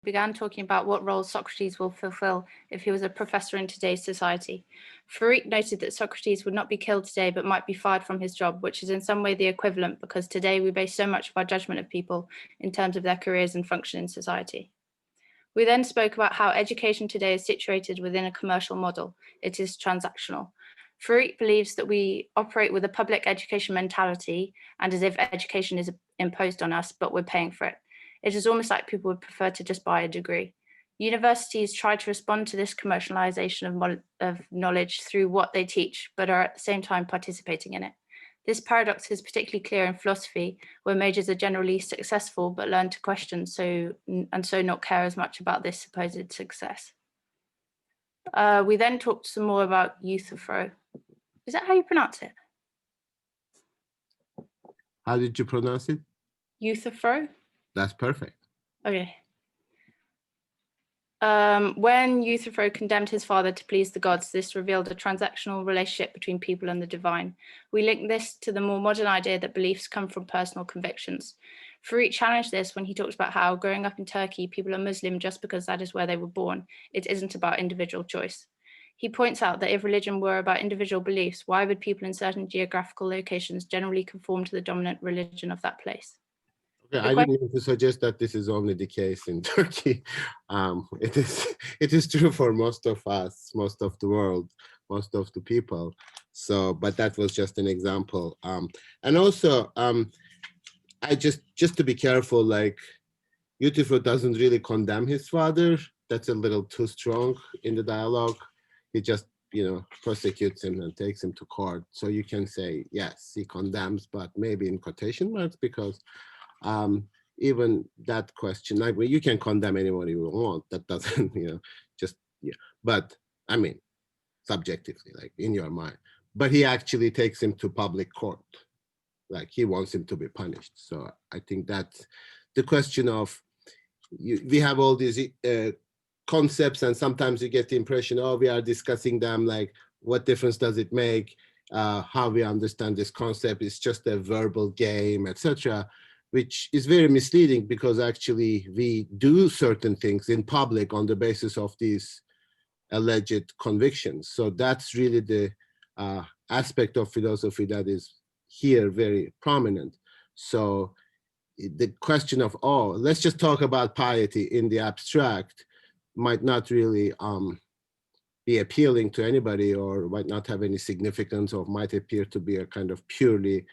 began talking about what role Socrates will fulfill if he was a professor in today's society. Farik noted that Socrates would not be killed today, but might be fired from his job, which is in some way the equivalent because today we base so much of our judgment of people in terms of their careers and function in society. We then spoke about how education today is situated within a commercial model. It is transactional. Farik believes that we operate with a public education mentality and as if education is imposed on us, but we're paying for it. It is almost like people would prefer to just buy a degree. Universities try to respond to this commercialization of knowledge through what they teach, but are at the same time participating in it. This paradox is particularly clear in philosophy, where majors are generally successful but learn to question so not care as much about this supposed success. We then talked some more about Euthyphro. Is that how you pronounce it? How did you pronounce it? Euthyphro? That's perfect. Okay. When Euthyphro condemned his father to please the gods, this revealed a transactional relationship between people and the divine. We link this to the more modern idea that beliefs come from personal convictions. Farik challenged this when he talked about how growing up in Turkey, people are Muslim just because that is where they were born. It isn't about individual choice. He points out that if religion were about individual beliefs, why would people in certain geographical locations generally conform to the dominant religion of that place? Okay, I didn't mean to suggest that this is only the case in Turkey. It is true for most of us, most of the world, most of the people. So, but that was just an example. And also, I just to be careful, like Euthyphro doesn't really condemn his father. That's a little too strong in the dialogue. He just, prosecutes him and takes him to court. So you can say, yes, he condemns, but maybe in quotation marks, because even that question, like, well, you can condemn anyone you want. That doesn't, But I mean, subjectively, like in your mind. But he actually takes him to public court. Like he wants him to be punished. So I think that's the question of, we have all these concepts, and sometimes you get the impression, oh, we are discussing them, like what difference does it make? How we understand this concept is just a verbal game, etc., which is very misleading, because actually we do certain things in public on the basis of these alleged convictions. So that's really the aspect of philosophy that is here very prominent. So the question of, oh, let's just talk about piety in the abstract might not really be appealing to anybody, or might not have any significance, or might appear to be a kind of purely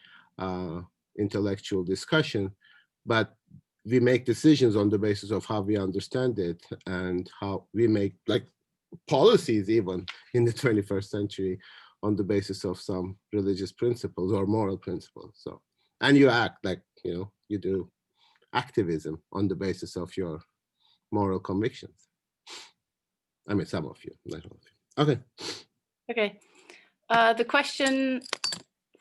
intellectual discussion. But we make decisions on the basis of how we understand it, and how we make like policies even in the 21st century on the basis of some religious principles or moral principles. So, and you act like, you do activism on the basis of your moral convictions. I mean, some of you, not all of you. Okay. Okay. The question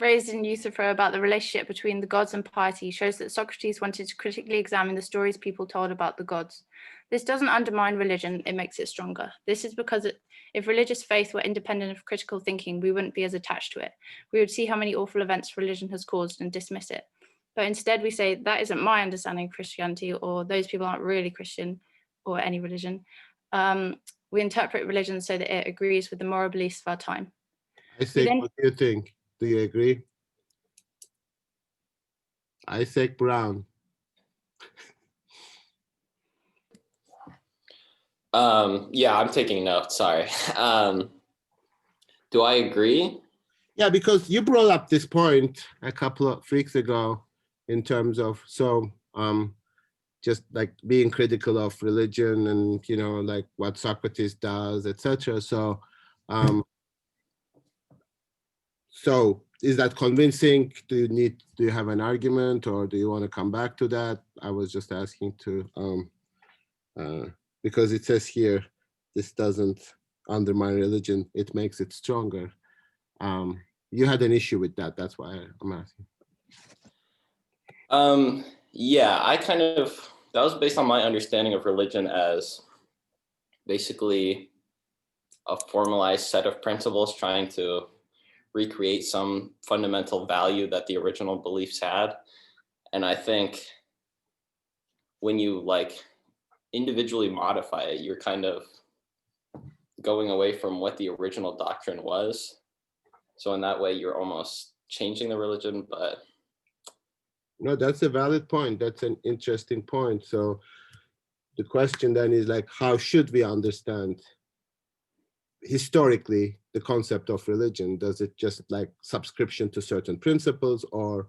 raised in Euthyphro about the relationship between the gods and piety shows that Socrates wanted to critically examine the stories people told about the gods. This doesn't undermine religion, it makes it stronger. This is because if religious faith were independent of critical thinking, we wouldn't be as attached to it. We would see how many awful events religion has caused and dismiss it. But instead we say, that isn't my understanding of Christianity, or those people aren't really Christian, or any religion. We interpret religion so that it agrees with the moral beliefs of our time. Isaac, what do you think? Do you agree? Isaac Brown. Yeah, I'm taking notes, sorry. Do I agree? Yeah, because you brought up this point a couple of weeks ago in terms of, just like being critical of religion and, like what Socrates does, etc. So, so is that convincing? Do you have an argument, or do you want to come back to that? I was just asking to, because it says here, this doesn't undermine religion, it makes it stronger. You had an issue with that, that's why I'm asking. Yeah, that was based on my understanding of religion as basically a formalized set of principles trying to recreate some fundamental value that the original beliefs had. And I think when you individually modify it, you're kind of going away from what the original doctrine was. So in that way, you're almost changing the religion, but. No, that's a valid point. That's an interesting point. So the question then is like, how should we understand historically the concept of religion? Does it just like subscription to certain principles or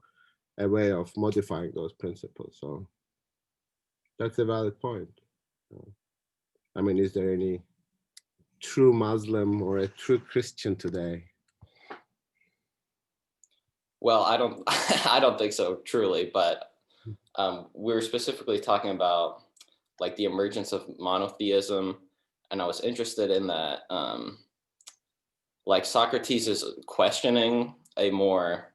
a way of modifying those principles? So that's a valid point. I mean, is there any true Muslim or a true Christian today? Well, I don't I don't think so truly, but we're specifically talking about like the emergence of monotheism, and I was interested in that. Like Socrates is questioning a more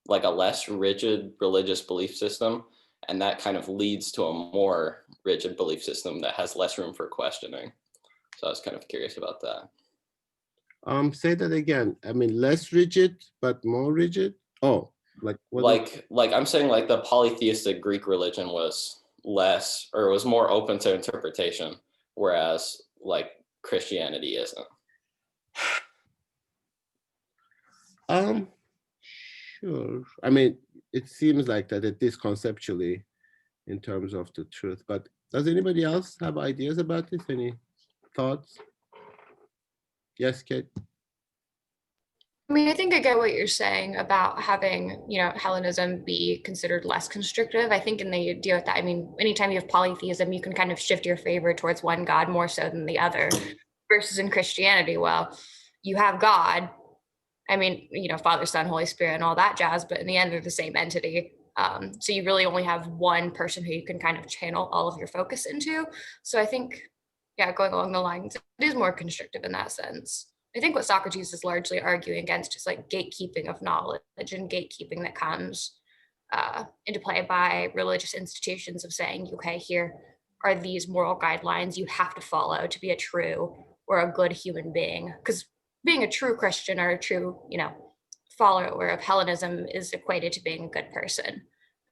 like a less rigid religious belief system, and that kind of leads to a more rigid belief system that has less room for questioning. So I was kind of curious about that. Say that again. I mean, less rigid, but more rigid. Oh, like what? Like I'm saying, like the polytheistic Greek religion was less, or was more open to interpretation, whereas like Christianity isn't. Sure. I mean, it seems like that it is conceptually in terms of the truth, but does anybody else have ideas about this? Any thoughts? Yes, Kate? I mean, I think I get what you're saying about having, Hellenism be considered less constrictive. I think in the idea with that, I mean, anytime you have polytheism, you can kind of shift your favor towards one God more so than the other. Versus in Christianity, well, you have God. I mean, Father, Son, Holy Spirit, and all that jazz, but in the end, they're the same entity. So you really only have one person who you can kind of channel all of your focus into. So I think, going along the lines, it is more constrictive in that sense. I think what Socrates is largely arguing against is like gatekeeping of knowledge and gatekeeping that comes into play by religious institutions of saying, okay, here are these moral guidelines you have to follow to be a true or a good human being. Because being a true Christian or a true, follower of Hellenism is equated to being a good person.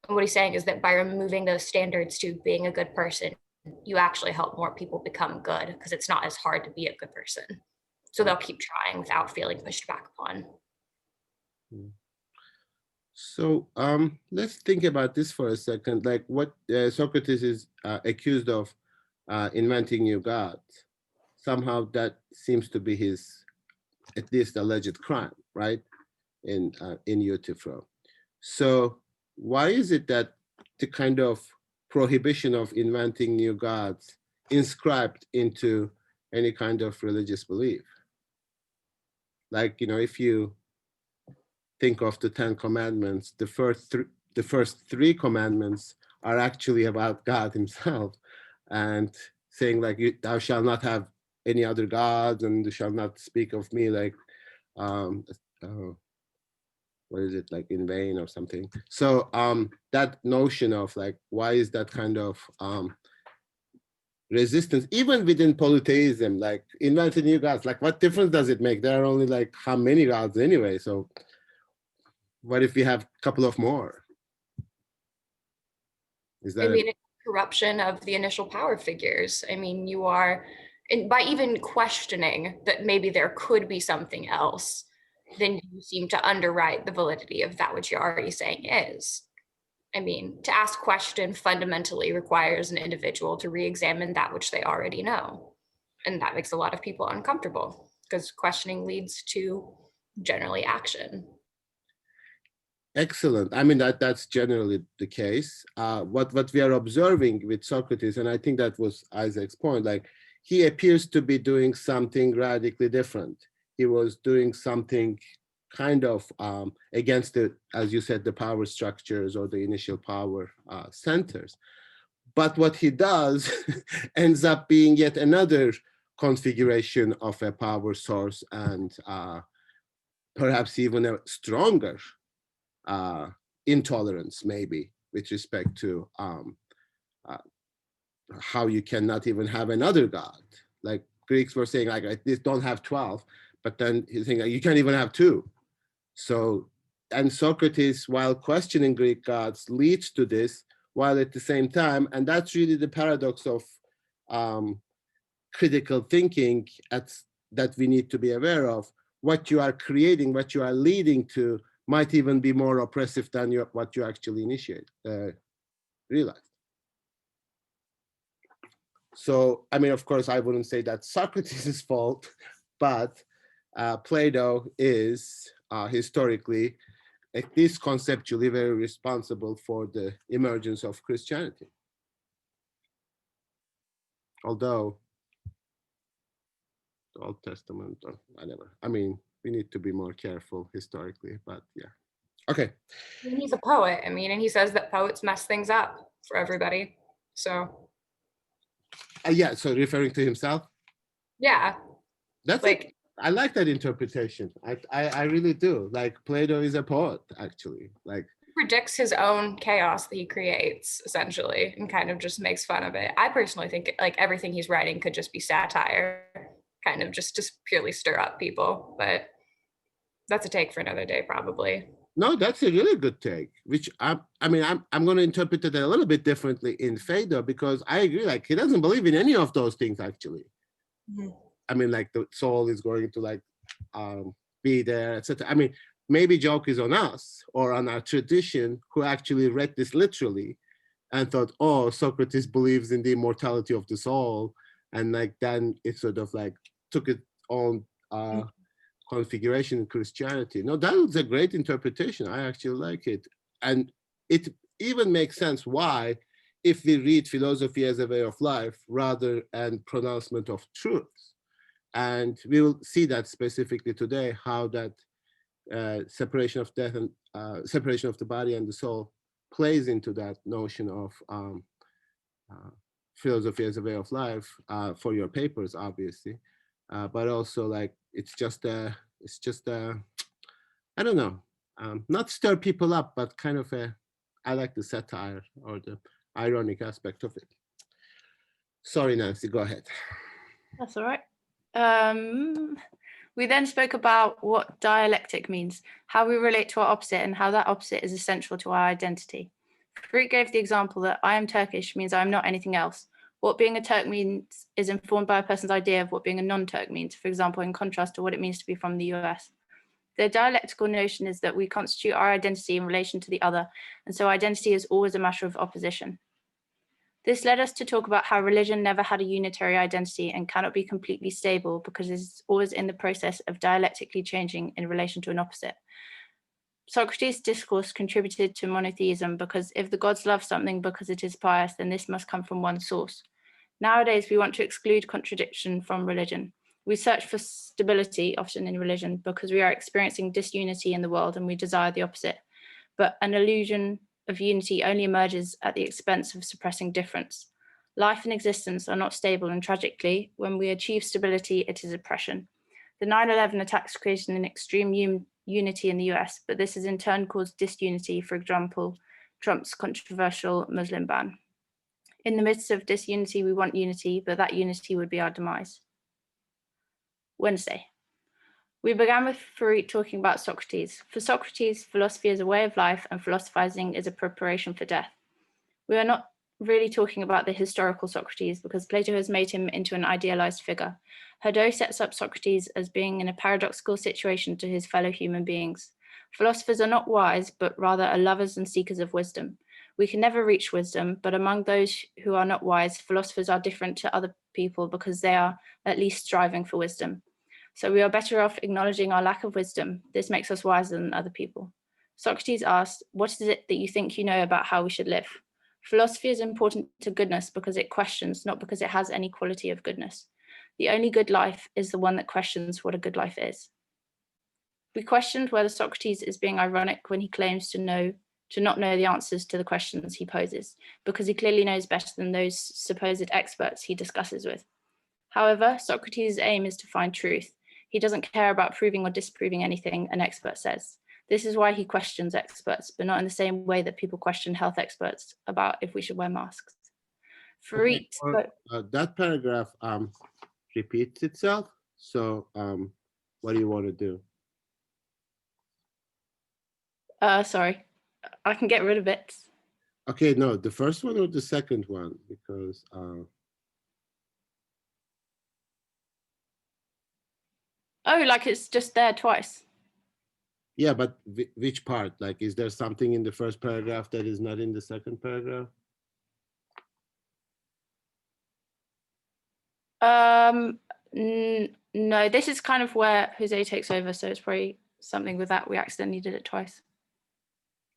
And what he's saying is that by removing those standards to being a good person, you actually help more people become good because it's not as hard to be a good person. So they'll keep trying without feeling pushed back upon. So let's think about this for a second. Like what Socrates is accused of inventing new gods. Somehow that seems to be his, at least alleged crime, right? In Euthyphro. So why is it that the kind of prohibition of inventing new gods inscribed into any kind of religious belief? Like, if you think of the 10 commandments, the first three commandments are actually about God himself and saying like, thou shalt not have any other gods and you shall not speak of me like, what is it, like in vain or something. So that notion of like, why is that kind of resistance, even within polytheism, like inventing new gods, like what difference does it make? There are only like how many gods anyway, so what if we have a couple of more? Is that it's corruption of the initial power figures. I mean, you are, and by even questioning that maybe there could be something else, then you seem to underwrite the validity of that which you're already saying is. I mean, to ask question fundamentally requires an individual to re-examine that which they already know. And that makes a lot of people uncomfortable because questioning leads to generally action. Excellent. I mean, that's generally the case. What we are observing with Socrates, and I think that was Isaac's point, like he appears to be doing something radically different. He was doing something kind of against the, as you said, the power structures or the initial power centers. But what he does ends up being yet another configuration of a power source and perhaps even a stronger intolerance maybe with respect to how you cannot even have another God. Like Greeks were saying, like, this don't have 12, but then he's saying, like, you can't even have 2. So, and Socrates, while questioning Greek gods, leads to this, while at the same time, and that's really the paradox of critical thinking that we need to be aware of. What you are creating, what you are leading to, might even be more oppressive than what you actually realized. So, I mean, of course, I wouldn't say that's Socrates' fault, but Plato is historically, at least conceptually, very responsible for the emergence of Christianity. Although the Old Testament or whatever, I mean, we need to be more careful historically, but yeah. Okay. I mean, he's a poet. I mean, and he says that poets mess things up for everybody. So Yeah, so referring to himself? yeah, That's like, it. I like that interpretation. I really do. Like, Plato is a poet, actually. Like, predicts his own chaos that he creates essentially and kind of just makes fun of it. I personally think like everything he's writing could just be satire, kind of just purely stir up people, but that's a take for another day probably. no, that's a really good take, which I mean, I'm going to interpret it a little bit differently in Phaedra, because I agree, like, he doesn't believe in any of those things, actually. I mean, like, the soul is going to, like, be there, etc. I mean, maybe joke is on us or on our tradition, who actually read this literally and thought, oh, Socrates believes in the immortality of the soul. And like, then it sort of like took its own configuration in Christianity. No, that was a great interpretation. I actually like it. And it even makes sense why, if we read philosophy as a way of life rather than pronouncement of truths. And we will see that specifically today, how that separation of death and separation of the body and the soul plays into that notion of philosophy as a way of life for your papers, obviously, but also like it's just a I don't know, not stir people up, but kind of I like the satire or the ironic aspect of it. Sorry, Nancy, go ahead. That's all right. We then spoke about what dialectic means, how we relate to our opposite, and how that opposite is essential to our identity. Farouk gave the example that I am Turkish means I am not anything else. What being a Turk means is informed by a person's idea of what being a non-Turk means, for example, in contrast to what it means to be from the US. The dialectical notion is that we constitute our identity in relation to the other, and so identity is always a matter of opposition. This led us to talk about how religion never had a unitary identity and cannot be completely stable because it is always in the process of dialectically changing in relation to an opposite. Socrates' discourse contributed to monotheism because if the gods love something because it is pious, then this must come from one source. Nowadays, we want to exclude contradiction from religion. We search for stability, often in religion, because we are experiencing disunity in the world and we desire the opposite. But an illusion of unity only emerges at the expense of suppressing difference. Life and existence are not stable, and tragically, when we achieve stability, it is oppression. The 9/11 attacks created an extreme unity in the US, but this has in turn caused disunity, for example, Trump's controversial Muslim ban. In the midst of disunity, we want unity, but that unity would be our demise. Wednesday. We began with Farouk talking about Socrates. For Socrates, philosophy is a way of life and philosophizing is a preparation for death. We are not really talking about the historical Socrates because Plato has made him into an idealized figure. Hadot sets up Socrates as being in a paradoxical situation to his fellow human beings. Philosophers are not wise, but rather are lovers and seekers of wisdom. We can never reach wisdom, but among those who are not wise, philosophers are different to other people because they are at least striving for wisdom. So we are better off acknowledging our lack of wisdom. This makes us wiser than other people. Socrates asked, what is it that you think you know about how we should live? Philosophy is important to goodness because it questions, not because it has any quality of goodness. The only good life is the one that questions what a good life is. We questioned whether Socrates is being ironic when he claims to not know the answers to the questions he poses, because he clearly knows better than those supposed experts he discusses with. However, Socrates' aim is to find truth. He doesn't care about proving or disproving anything an expert says. This is why he questions experts, but not in the same way that people question health experts about if we should wear masks. Farouk, that paragraph repeats itself. So what do you want to do? Sorry, I can get rid of it. Okay, no, the first one or the second one, because Oh, like it's just there twice. Yeah, but which part? Like, is there something in the first paragraph that is not in the second paragraph? No, this is kind of where Jose takes over, so it's probably something with that. We accidentally did it twice.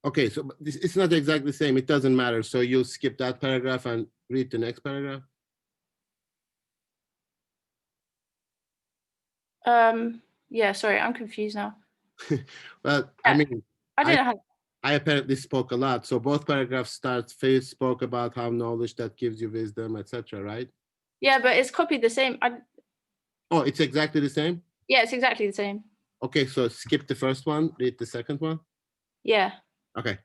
Okay, so but it's not exactly the same. It doesn't matter. So you'll skip that paragraph and read the next paragraph? Yeah, sorry, I'm confused now. Well, I mean, I don't know how. I apparently spoke a lot. So both paragraphs start, Faith spoke about how knowledge that gives you wisdom, etc., right? Yeah, but it's copied the same. Oh, it's exactly the same? Yeah, it's exactly the same. Okay, so skip the first one, read the second one. Yeah. Okay.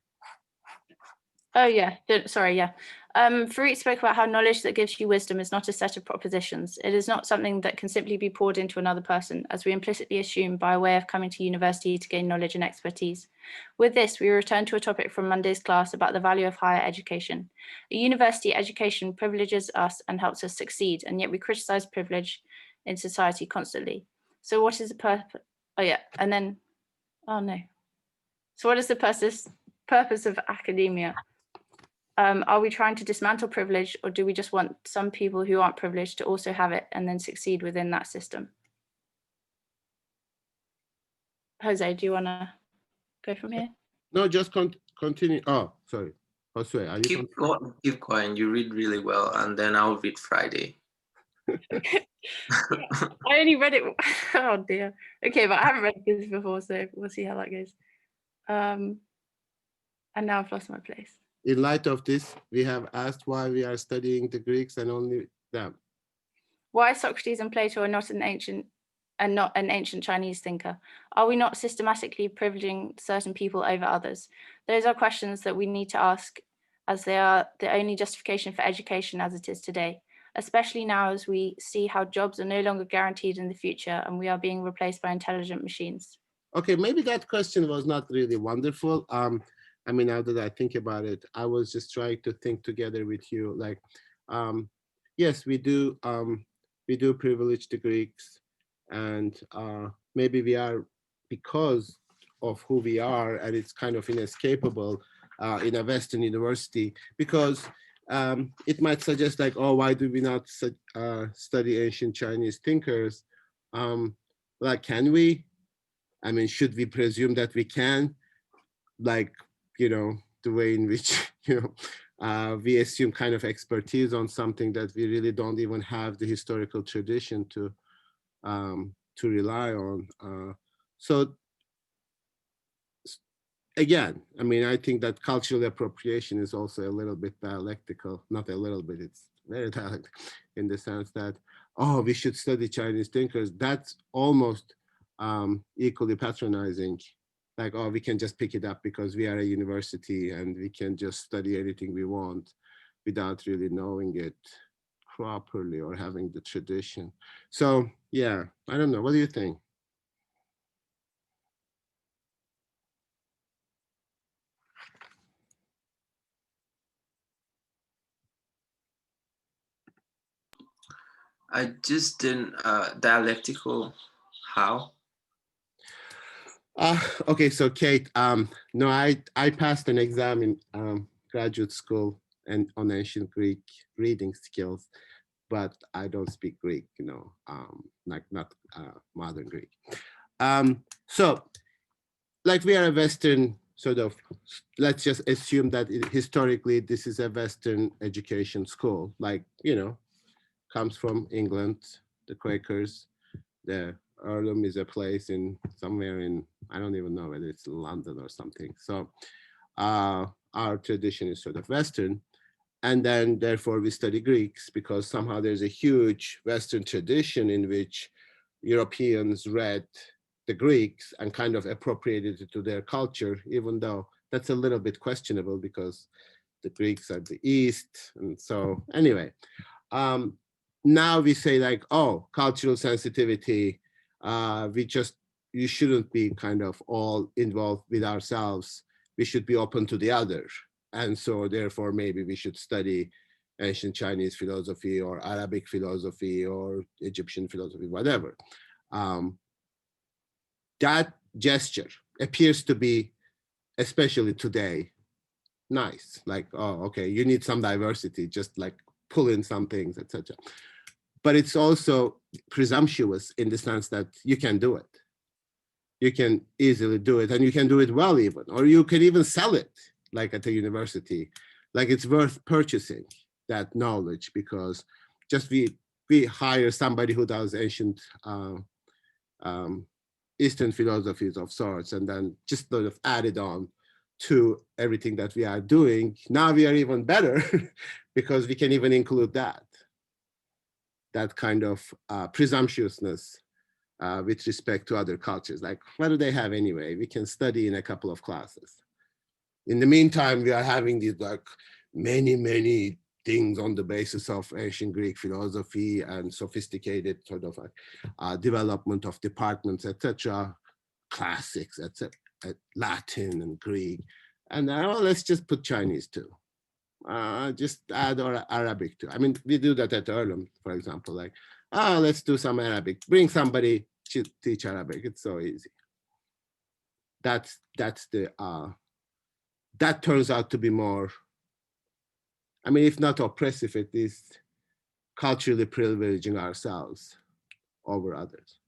Oh, yeah. Sorry, yeah. Farid spoke about how knowledge that gives you wisdom is not a set of propositions. It is not something that can simply be poured into another person, as we implicitly assume by way of coming to university to gain knowledge and expertise. With this, we return to a topic from Monday's class about the value of higher education. A university education privileges us and helps us succeed, and yet we criticize privilege in society constantly. So what is the purpose? Oh, yeah. And then, oh, no. So what is the purpose of academia? Are we trying to dismantle privilege, or do we just want some people who aren't privileged to also have it and then succeed within that system? Jose, do you want to go from here? No, just continue. Oh, sorry. Josue, are you Keep going. You read really well, and then I'll read Friday. I only read it. Oh dear. Okay, but I haven't read this before, so we'll see how that goes. And now I've lost my place. In light of this, we have asked why we are studying the Greeks and only them. Why Socrates and Plato are not an ancient Chinese thinker? Are we not systematically privileging certain people over others? Those are questions that we need to ask, as they are the only justification for education as it is today, especially now as we see how jobs are no longer guaranteed in the future and we are being replaced by intelligent machines. Okay, maybe that question was not really wonderful. I mean, now that I think about it, I was just trying to think together with you, like, yes, we do privilege the Greeks, and maybe we are, because of who we are, and it's kind of inescapable in a Western university, because it might suggest like, oh, why do we not study ancient Chinese thinkers? Like, can we? I mean, should we presume that we can? Like, you know, the way in which, you know, we assume kind of expertise on something that we really don't even have the historical tradition to rely on. So again, I mean, I think that cultural appropriation is also a little bit dialectical, not a little bit, it's very dialectical in the sense that, oh, we should study Chinese thinkers. That's almost equally patronizing. Like, oh, we can just pick it up because we are a university and we can just study anything we want without really knowing it properly or having the tradition. So yeah, I don't know. What do you think? I just didn't dialectical. How? Okay, so Kate, no, I passed an exam in graduate school and on ancient Greek reading skills, but I don't speak Greek, you know, like not modern Greek. So, like, we are a Western sort of, let's just assume that historically this is a Western education school, like, you know, comes from England, the Quakers. The Earlham is a place in somewhere in, I don't even know whether it's London or something. So our tradition is sort of Western. And then therefore we study Greeks because somehow there's a huge Western tradition in which Europeans read the Greeks and kind of appropriated it to their culture, even though that's a little bit questionable because the Greeks are the East. And so anyway, now we say like, oh, cultural sensitivity, you shouldn't be kind of all involved with ourselves. We should be open to the other. And so therefore, maybe we should study ancient Chinese philosophy or Arabic philosophy or Egyptian philosophy, whatever. that gesture appears to be, especially today, nice. Like, oh, okay, you need some diversity, just like pull in some things, etc. But it's also presumptuous in the sense that you can do it. You can easily do it, and you can do it well even, or you can even sell it, like at a university. Like it's worth purchasing that knowledge, because just we hire somebody who does ancient Eastern philosophies of sorts, and then just sort of add it on to everything that we are doing. Now we are even better because we can even include that kind of presumptuousness with respect to other cultures. Like, what do they have anyway? We can study in a couple of classes. In the meantime, we are having these like many things on the basis of ancient Greek philosophy and sophisticated sort of development of departments, etc., classics, etc., Latin and Greek. And now let's just put Chinese too. Just add or Arabic too. I mean, we do that at Earlham, for example, like, oh, let's do some Arabic. Bring somebody to teach Arabic. It's so easy. That's the, that turns out to be more, I mean, if not oppressive, it is culturally privileging ourselves over others.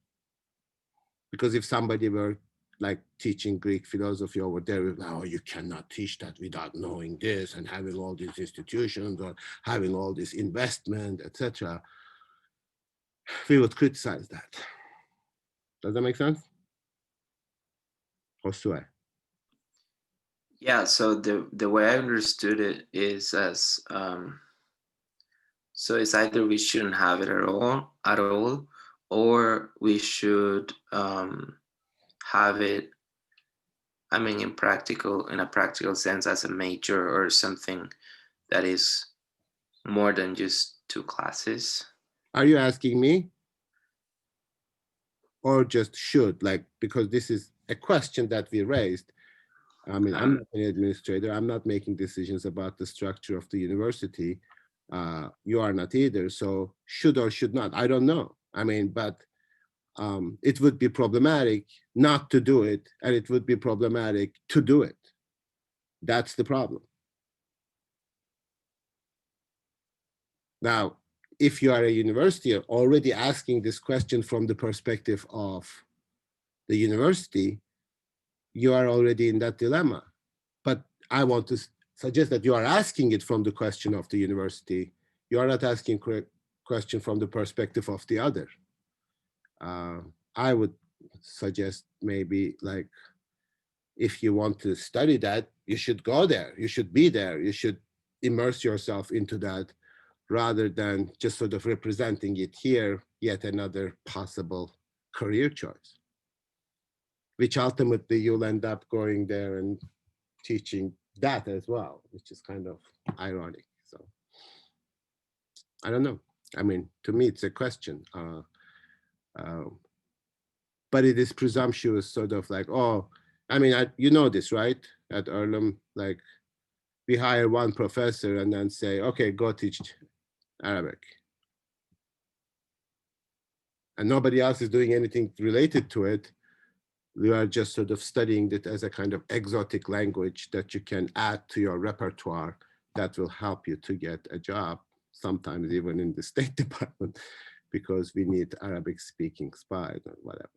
Because if somebody were like teaching Greek philosophy over there, oh, you cannot teach that without knowing this and having all these institutions or having all this investment, etc., we would criticize that. Does that make sense? Josue? Yeah, so the way I understood it is as so it's either we shouldn't have it at all, or we should have it, I mean, in a practical sense, as a major or something that is more than just 2 classes. Are you asking me? Or just should, like, because this is a question that we raised. I mean, I'm not an administrator. I'm not making decisions about the structure of the university. You are not either. So should or should not, I don't know. I mean, but it would be problematic not to do it, and it would be problematic to do it. That's the problem. Now, if you are a university already asking this question from the perspective of the university, you are already in that dilemma. But I want to suggest that you are asking it from the question of the university. You are not asking question from the perspective of the other. I would suggest maybe, like, if you want to study that, you should go there. You should be there. You should immerse yourself into that, rather than just sort of representing it here, yet another possible career choice, which ultimately you'll end up going there and teaching that as well, which is kind of ironic. So I don't know. I mean, to me, it's a question. But it is presumptuous, sort of like, oh, I mean, you know this, right? At Earlham, like, we hire one professor and then say, okay, go teach Arabic. And nobody else is doing anything related to it. We are just sort of studying it as a kind of exotic language that you can add to your repertoire that will help you to get a job, sometimes even in the State Department, because we need Arabic speaking spies or whatever.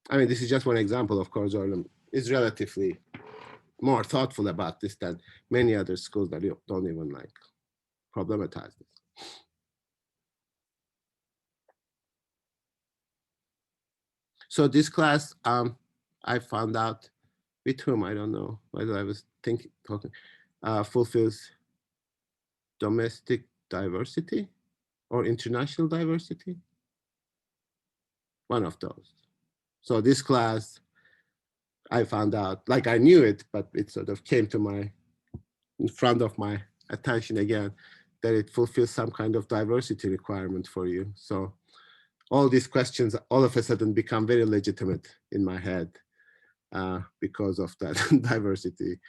I mean, this is just one example. Of course, Earlham is relatively more thoughtful about this than many other schools that don't even like problematize this. So this class, I found out with whom, I don't know whether I was talking, fulfills domestic diversity or international diversity. One of those. So this class, I found out, like I knew it, but it sort of came to in front of my attention again, that it fulfills some kind of diversity requirement for you. So all these questions all of a sudden become very legitimate in my head because of that diversity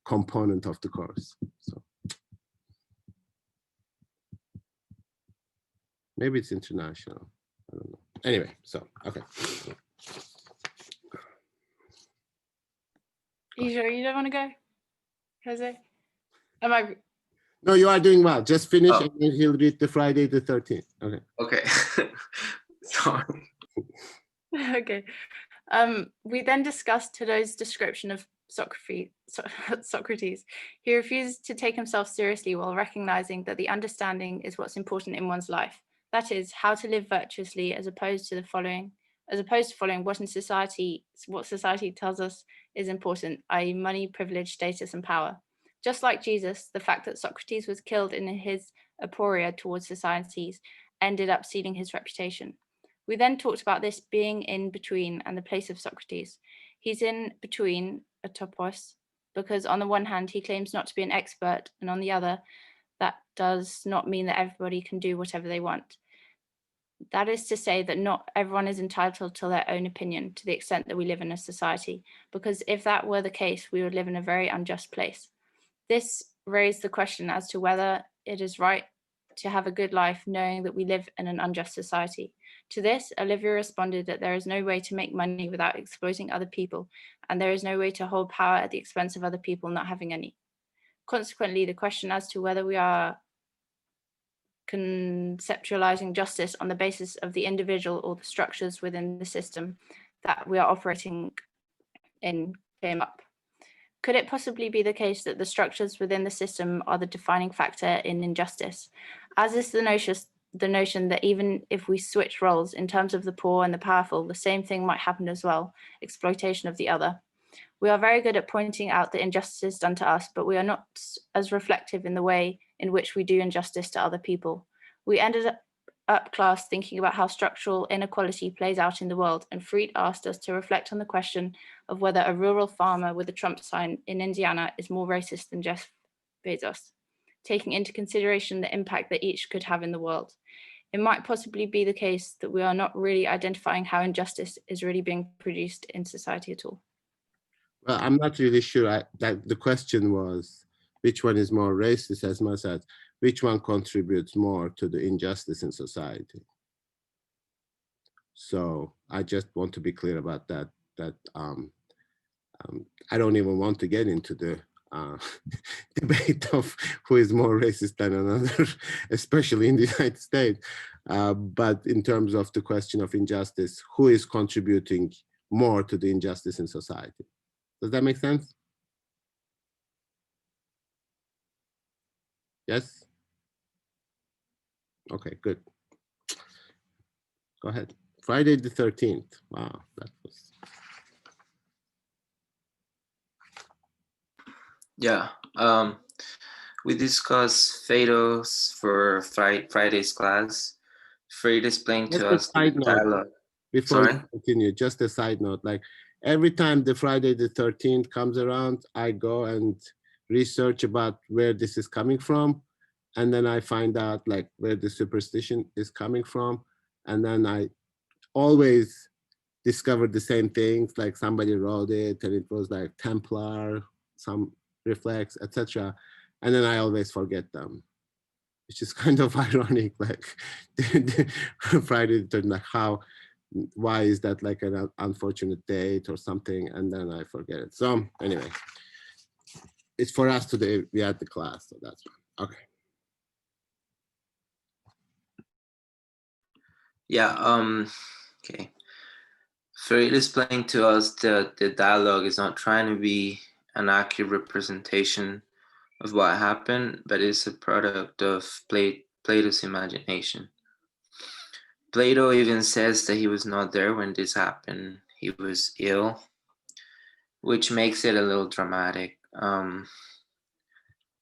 component of the course. So Maybe it's international. I don't know. Anyway, so okay. Are you sure you don't want to go, Jose? Am I? No, you are doing well. Just finish Oh. and then he'll read the Friday the 13th. Okay. Okay. Sorry. Okay. We then discussed Tadeu's description of Socrates. He refuses to take himself seriously while recognizing that the understanding is what's important in one's life. That is, how to live virtuously as opposed to following what society tells us is important, i.e., money, privilege, status, and power. Just like Jesus, the fact that Socrates was killed in his aporia towards societies ended up sealing his reputation. We then talked about this being in between and the place of Socrates. He's in between a topos because on the one hand, he claims not to be an expert, and on the other, that does not mean that everybody can do whatever they want. That is to say that not everyone is entitled to their own opinion to the extent that we live in a society, because if that were the case, we would live in a very unjust place. This raised the question as to whether it is right to have a good life knowing that we live in an unjust society. To this, Olivia responded that there is no way to make money without exploiting other people, and there is no way to hold power at the expense of other people not having any. Consequently, the question as to whether we are conceptualizing justice on the basis of the individual or the structures within the system that we are operating in came up. Could it possibly be the case that the structures within the system are the defining factor in injustice? As is the notion that even if we switch roles in terms of the poor and the powerful, the same thing might happen as well, exploitation of the other. We are very good at pointing out the injustices done to us, but we are not as reflective in the way in which we do injustice to other people. We ended up class thinking about how structural inequality plays out in the world, and Freed asked us to reflect on the question of whether a rural farmer with a Trump sign in Indiana is more racist than Jeff Bezos, taking into consideration the impact that each could have in the world. It might possibly be the case that we are not really identifying how injustice is really being produced in society at all. Well, I'm not really sure that the question was, which one is more racist as much as which one contributes more to the injustice in society. So I just want to be clear about that, I don't even want to get into the debate of who is more racist than another, especially in the United States. But in terms of the question of injustice, who is contributing more to the injustice in society? Does that make sense? Yes? Okay, good. Go ahead. Friday the 13th. Wow, that was. Yeah. We discussed Phaedos for Friday's class. Freud explained Just to a us the side note, dialogue. before Sorry? you continue, just a side note, like every time the Friday the 13th comes around, I go and research about where this is coming from. And then I find out like where the superstition is coming from. And then I always discover the same things, like somebody wrote it and it was like Templar, some reflex, etc. And then I always forget them, which is kind of ironic, like Friday the 13th, like why is that like an unfortunate date or something, and then I forget it. So anyway, it's for us today, we had the class, so that's fine. Okay. Yeah, okay. Freud explained to us that the dialogue is not trying to be an accurate representation of what happened, but it's a product of Plato's imagination. Plato even says that he was not there when this happened. He was ill, which makes it a little dramatic.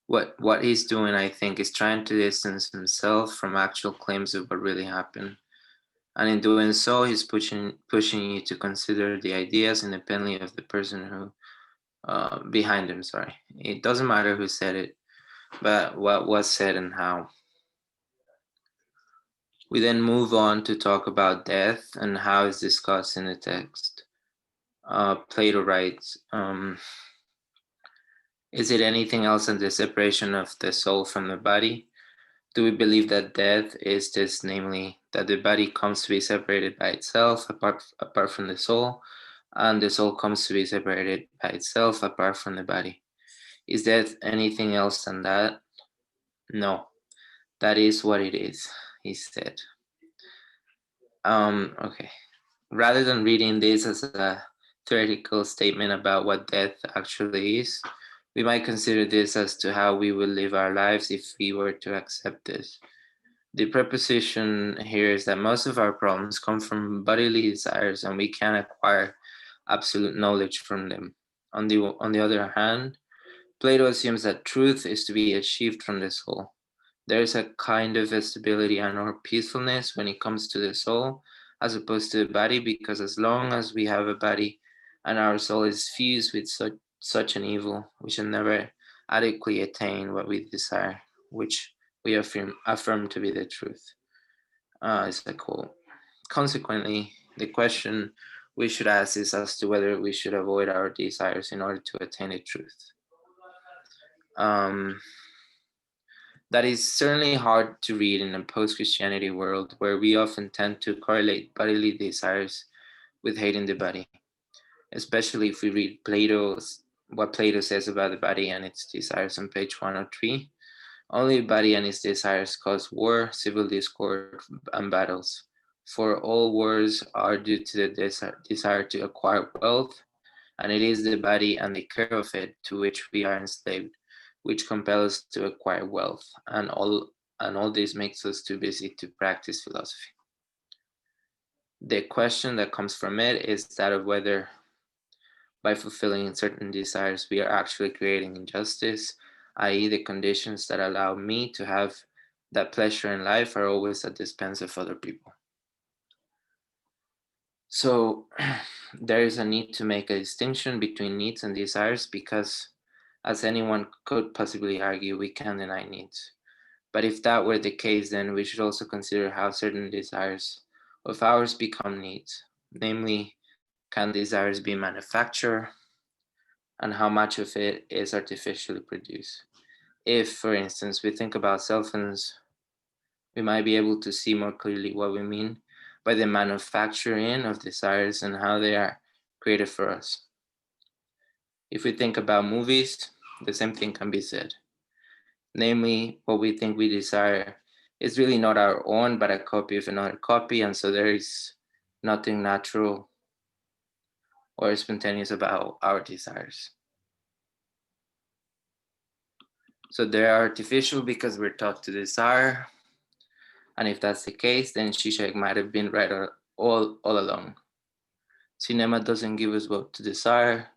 What he's doing, I think, is trying to distance himself from actual claims of what really happened. And in doing so, he's pushing you to consider the ideas independently of the person who behind him. Sorry, it doesn't matter who said it, but what was said and how. We then move on to talk about death and how it's discussed in the text. Plato writes, is it anything else than the separation of the soul from the body? Do we believe that death is this, namely, that the body comes to be separated by itself apart from the soul, and the soul comes to be separated by itself apart from the body? Is death anything else than that? No, that is what it is, he said. Okay. Rather than reading this as a theoretical statement about what death actually is, we might consider this as to how we will live our lives if we were to accept this. The preposition here is that most of our problems come from bodily desires and we can acquire absolute knowledge from them. On the other hand, Plato assumes that truth is to be achieved from the soul. There is a kind of stability and or peacefulness when it comes to the soul as opposed to the body, because as long as we have a body and our soul is fused with such an evil, we shall never adequately attain what we desire, which we affirm to be the truth. It's a quote. Consequently, the question we should ask is as to whether we should avoid our desires in order to attain the truth. That is certainly hard to read in a post-Christianity world where we often tend to correlate bodily desires with hating the body, especially if we read what Plato says about the body and its desires on page 103. Only the body and its desires cause war, civil discord, and battles. For all wars are due to the desire to acquire wealth, and it is the body and the care of it to which we are enslaved, which compel us to acquire wealth, and all this makes us too busy to practice philosophy. The question that comes from it is that of whether by fulfilling certain desires we are actually creating injustice, i.e. the conditions that allow me to have that pleasure in life are always at the expense of other people. So there is a need to make a distinction between needs and desires because, as anyone could possibly argue, we can deny needs. But if that were the case, then we should also consider how certain desires of ours become needs. Namely, can desires be manufactured, and how much of it is artificially produced? If, for instance, we think about cell phones, we might be able to see more clearly what we mean by the manufacturing of desires and how they are created for us. If we think about movies, the same thing can be said. Namely, what we think we desire is really not our own, but a copy of another copy, and so there is nothing natural or spontaneous about our desires. So they're artificial because we're taught to desire, and if that's the case, then Zizek might have been right all along. Cinema doesn't give us what to desire,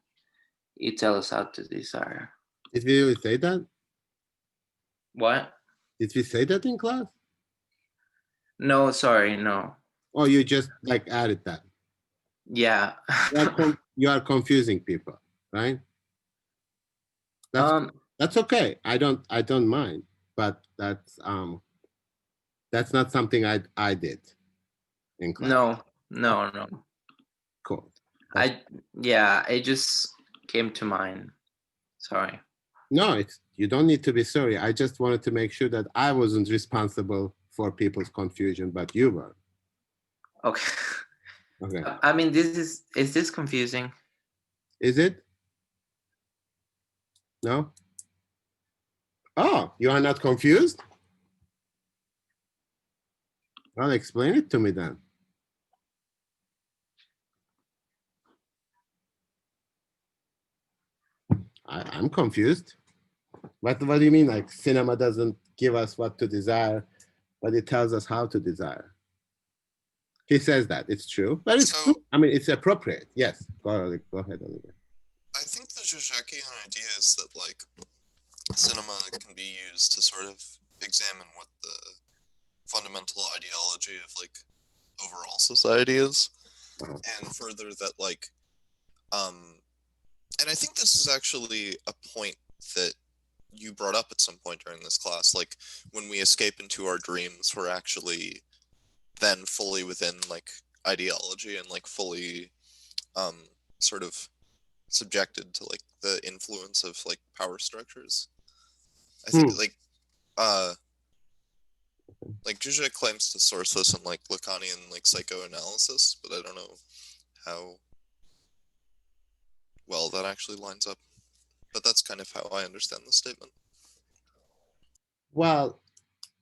it tells us how to desire. Did we really say that? What? Did we say that in class? No, sorry, no. Or you just like added that? Yeah. You are confusing people, right? That's okay. I don't mind, but that's not something I did in class. No. Cool. It just came to mind. Sorry. No, you don't need to be sorry. I just wanted to make sure that I wasn't responsible for people's confusion, but you were. Okay. Okay. I mean, is this confusing? Is it? No? Oh, you are not confused? Well, explain it to me then. I'm confused. What do you mean? Like cinema doesn't give us what to desire, but it tells us how to desire. He says that it's true, but it's true. I mean, it's appropriate. Yes. Go ahead, Oliver. I think the Zizekian idea is that like cinema can be used to sort of examine what the fundamental ideology of like overall society is, and further that like and I think this is actually a point that you brought up at some point during this class, like when we escape into our dreams, we're actually then fully within like ideology and like fully sort of subjected to like the influence of like power structures. I think like Like Zizek claims to source this in like Lacanian like psychoanalysis, but I don't know how well that actually lines up. But that's kind of how I understand the statement. Well,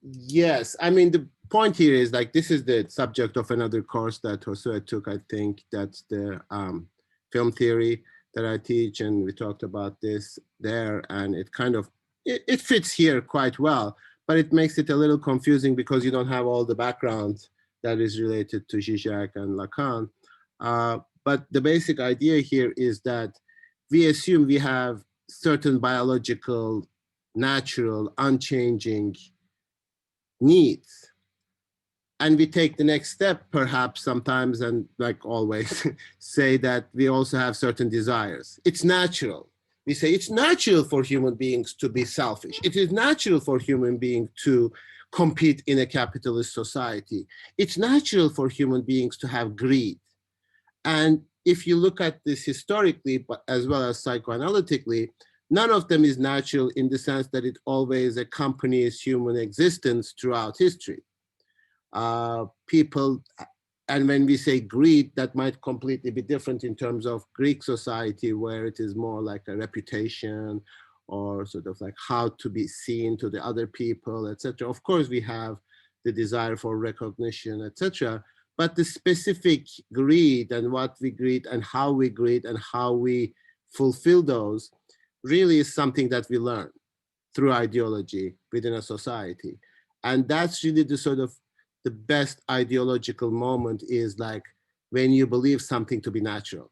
yes. I mean, the point here is like, this is the subject of another course that Josue took, I think. That's the film theory that I teach. And we talked about this there, and it kind of, it fits here quite well, but it makes it a little confusing because you don't have all the background that is related to Zizek and Lacan. But the basic idea here is that we assume we have certain biological, natural, unchanging needs. And we take the next step, perhaps sometimes, and like always, say that we also have certain desires. It's natural. We say it's natural for human beings to be selfish. It is natural for human beings to compete in a capitalist society. It's natural for human beings to have greed. And if you look at this historically, but as well as psychoanalytically, none of them is natural in the sense that it always accompanies human existence throughout history. People, and when we say greed, that might completely be different in terms of Greek society, where it is more like a reputation or sort of like how to be seen to the other people, etc. Of course, we have the desire for recognition, etc. But the specific greed and what we greed and how we fulfill those really is something that we learn through ideology within a society. And that's really the sort of the best ideological moment is like when you believe something to be natural.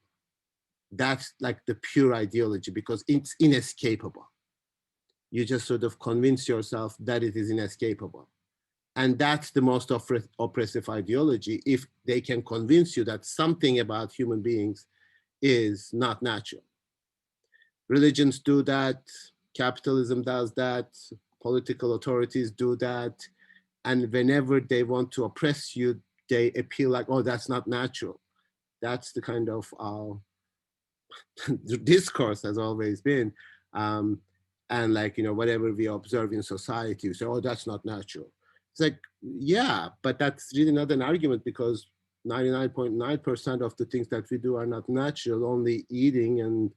That's like the pure ideology because it's inescapable. You just sort of convince yourself that it is inescapable. And that's the most oppressive ideology, if they can convince you that something about human beings is not natural. Religions do that, capitalism does that, political authorities do that. And whenever they want to oppress you, they appeal like, oh, that's not natural. That's the kind of discourse has always been. And like, you know, whatever we observe in society, you say, oh, that's not natural. It's like, yeah, but that's really not an argument because 99.9% of the things that we do are not natural, only eating and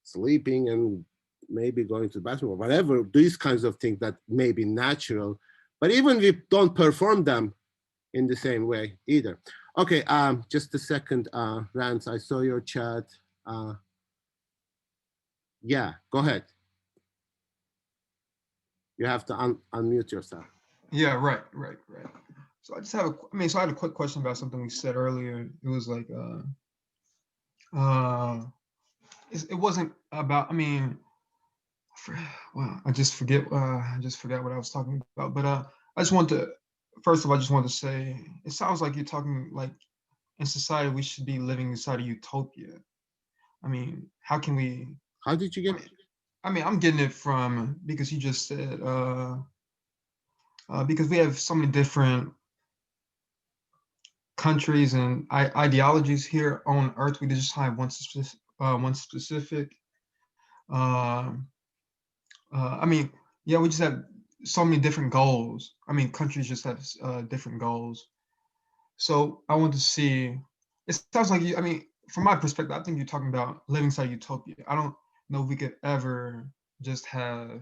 sleeping and maybe going to the bathroom or whatever, these kinds of things that may be natural, but even we don't perform them in the same way either. Okay, just a second, Rance, I saw your chat. Yeah, go ahead. You have to unmute yourself. Yeah, right. So I just have so I had a quick question about something we said earlier. It was like, it wasn't about, wow, I just forgot what I was talking about. But I just want to, first of all, I just want to say, it sounds like you're talking like in society, we should be living inside a utopia. I mean, how can we? How did you get it? I'm getting it from, because you just said, because we have so many different countries and ideologies here on Earth. We just have one specific. Yeah, we just have so many different goals. Countries just have different goals. So I want to see. It sounds like you. From my perspective, I think you're talking about living inside utopia. I don't know if we could ever just have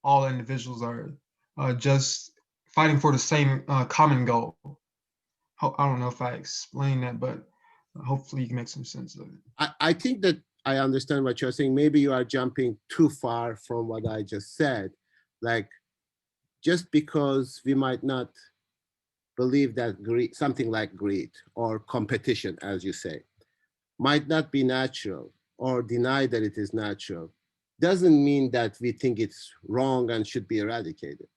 all individuals are just fighting for the same common goal. I don't know if I explained that, but hopefully you can make some sense of it. I think that I understand what you're saying. Maybe you are jumping too far from what I just said. Like, just because we might not believe that greed, something like greed or competition, as you say, might not be natural or deny that it is natural, doesn't mean that we think it's wrong and should be eradicated.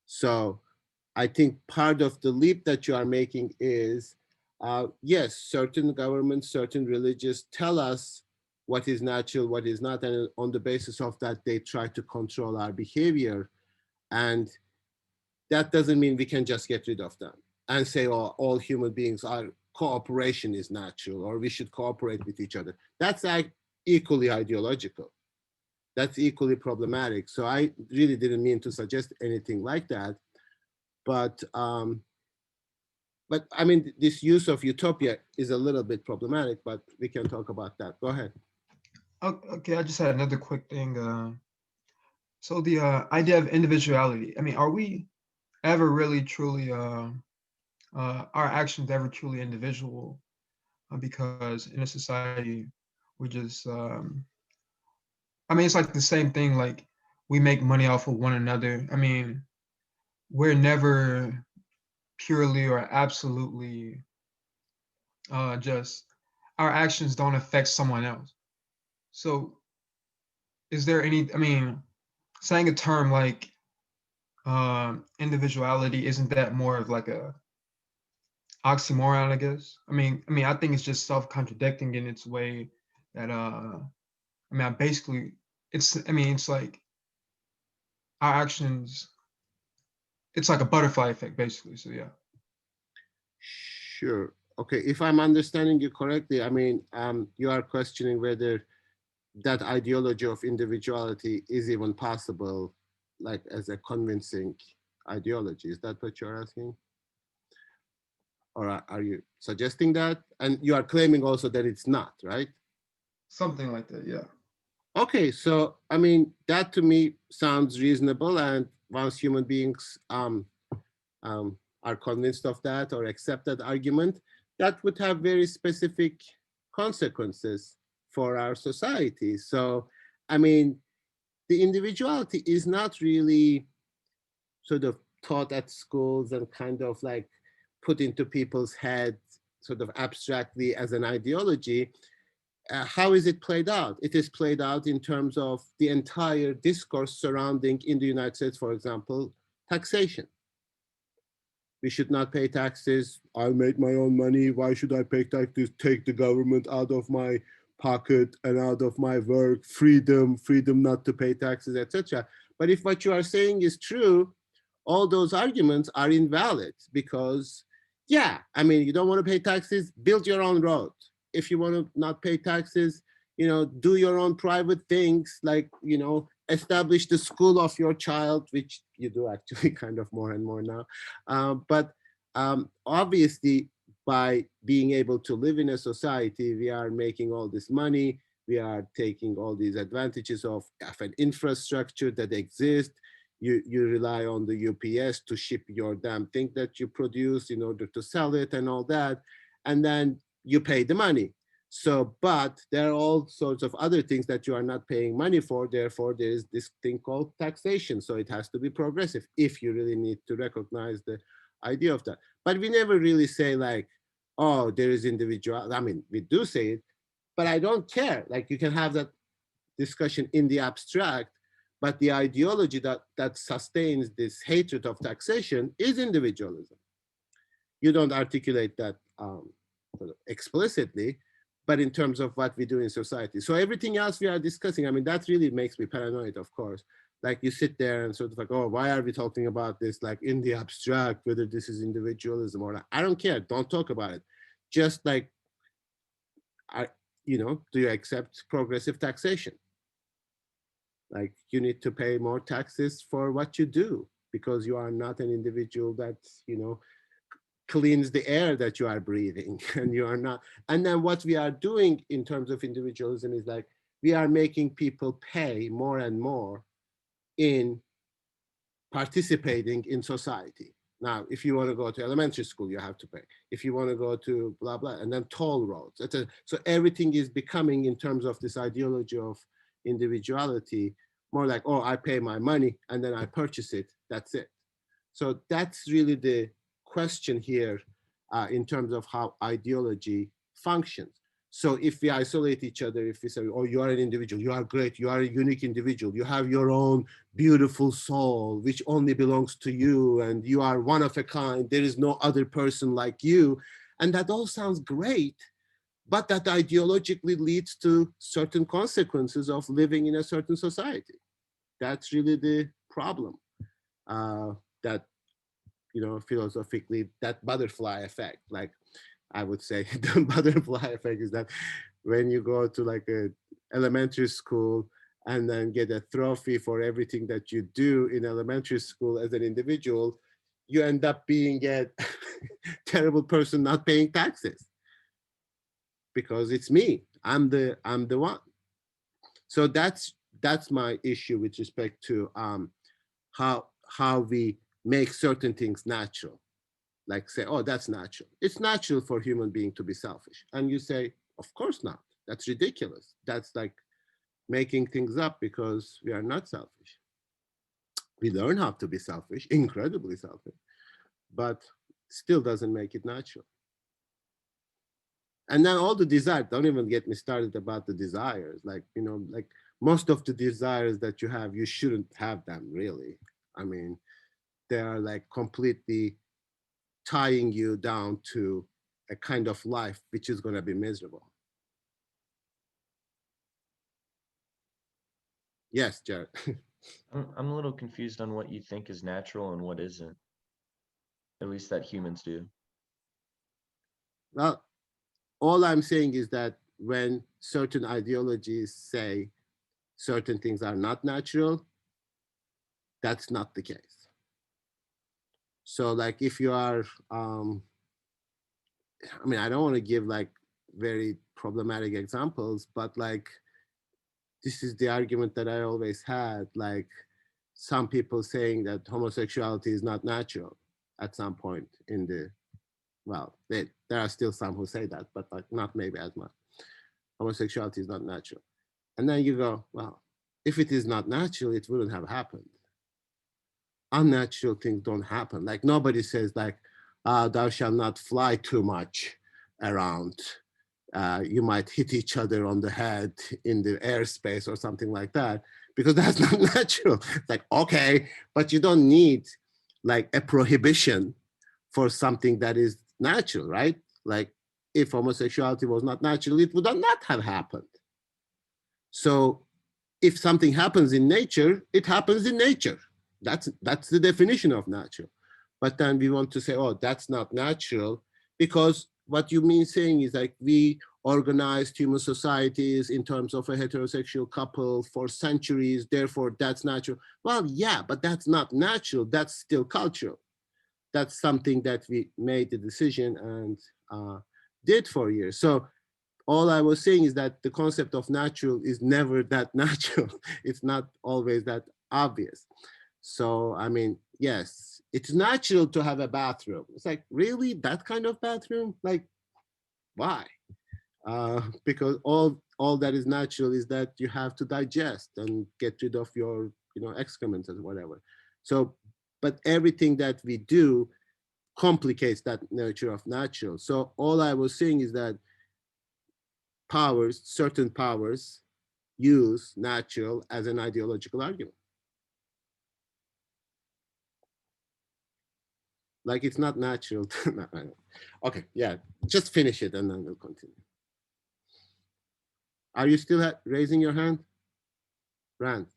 So I think part of the leap that you are making is, yes, certain governments, certain religions tell us what is natural, what is not, and on the basis of that, they try to control our behavior. And that doesn't mean we can just get rid of them and say, oh, all human beings are, cooperation is natural, or we should cooperate with each other. That's equally ideological. That's equally problematic. So I really didn't mean to suggest anything like that. but I mean, this use of utopia is a little bit problematic, but we can talk about that. Go ahead. Okay, I just had another quick thing. So the idea of individuality. I mean, are we ever really truly our actions ever truly individual? Because in a society, we just I mean, it's like the same thing. Like we make money off of one another. I mean, we're never purely or absolutely just our actions don't affect someone else. So is there any, I mean, saying a term like individuality, isn't that more of like a oxymoron, I guess? I mean, I think it's just self-contradicting in its way that I mean, I basically I mean, it's like our actions, it's like a butterfly effect basically. So yeah. Sure. Okay, if I'm understanding you correctly, I mean, you are questioning whether that ideology of individuality is even possible, like as a convincing ideology. Is that what you're asking? Or are you suggesting that? And you are claiming also that it's not, right? Something like that, yeah. Okay, so I mean, that to me sounds reasonable. And once human beings are convinced of that or accept that argument, that would have very specific consequences for our society. So, I mean, the individuality is not really sort of taught at schools and kind of like put into people's heads sort of abstractly as an ideology. How is it played out? It is played out in terms of the entire discourse surrounding, in the United States, for example, taxation. We should not pay taxes. I made my own money. Why should I pay taxes? Take the government out of my pocket and out of my work. Freedom, freedom not to pay taxes, etc. But if what you are saying is true, all those arguments are invalid because, yeah, I mean, you don't want to pay taxes, build your own road. If you want to not pay taxes, do your own private things, like, establish the school of your child, which you do actually kind of more and more now. But obviously, by being able to live in a society, we are making all this money. We are taking all these advantages of an infrastructure that exists. You rely on the UPS to ship your damn thing that you produce in order to sell it and all that. And then you pay the money. So, but there are all sorts of other things that you are not paying money for. Therefore, there is this thing called taxation. So it has to be progressive if you really need to recognize the idea of that. But we never really say like, oh, there is individual. I mean, we do say it, but I don't care. Like you can have that discussion in the abstract, but the ideology that sustains this hatred of taxation is individualism. You don't articulate that explicitly, but in terms of what we do in society. So everything else we are discussing, I mean, that really makes me paranoid, of course. Like you sit there and sort of like, oh, why are we talking about this like in the abstract, whether this is individualism or not? I don't care, don't talk about it. Just like, do you accept progressive taxation? Like you need to pay more taxes for what you do because you are not an individual that, cleans the air that you are breathing and you are not. And then what we are doing in terms of individualism is like, we are making people pay more and more in participating in society. Now, if you want to go to elementary school, you have to pay. If you want to go to blah, blah, and then toll roads. So everything is becoming, in terms of this ideology of individuality, more like, oh, I pay my money and then I purchase it, that's it. So that's really the question here in terms of how ideology functions. So if we isolate each other, if we say, oh, you are an individual, you are great, you are a unique individual, you have your own beautiful soul, which only belongs to you, and you are one of a kind, there is no other person like you. And that all sounds great, but that ideologically leads to certain consequences of living in a certain society. That's really the problem. That, philosophically, that butterfly effect, like I would say the butterfly effect is that when you go to like a elementary school and then get a trophy for everything that you do in elementary school as an individual, you end up being a terrible person not paying taxes because it's me. I'm the one. So that's my issue with respect to how we make certain things natural. Like say, oh, that's natural. It's natural for human being to be selfish. And you say, of course not. That's ridiculous. That's like making things up because we are not selfish. We learn how to be selfish, incredibly selfish, but still doesn't make it natural. And then all the desires, don't even get me started about the desires. Like, you know, like most of the desires that you have, you shouldn't have them really. I mean, they are like completely tying you down to a kind of life which is going to be miserable. Yes, Jared. I'm a little confused on what you think is natural and what isn't. At least that humans do. Well, all I'm saying is that when certain ideologies say certain things are not natural, that's not the case. So like if you are, I mean, I don't want to give like very problematic examples, but like, this is the argument that I always had, like some people saying that homosexuality is not natural at some point in the, well, there are still some who say that, but like not maybe as much. Homosexuality is not natural. And then you go, well, if it is not natural, it wouldn't have happened. Unnatural things don't happen. Like nobody says like, thou shalt not fly too much around. You might hit each other on the head in the airspace or something like that, because that's not natural. It's like, okay, but you don't need like a prohibition for something that is natural, right? Like if homosexuality was not natural, it would not have happened. So if something happens in nature, it happens in nature. That's the definition of natural. But then we want to say, oh, that's not natural, because what you mean saying is like we organized human societies in terms of a heterosexual couple for centuries, therefore that's natural. Well, yeah, but that's not natural. That's still cultural. That's something that we made the decision and did for years. So all I was saying is that the concept of natural is never that natural. It's not always that obvious. So, I mean, yes, it's natural to have a bathroom. It's like, really, that kind of bathroom? Like, why? Because all that is natural is that you have to digest and get rid of your, excrements and whatever. So, but everything that we do complicates that nature of natural. So all I was saying is that certain powers use natural as an ideological argument. Like it's not natural. Okay, yeah, just finish it and then we'll continue. Are you still raising your hand? Rand?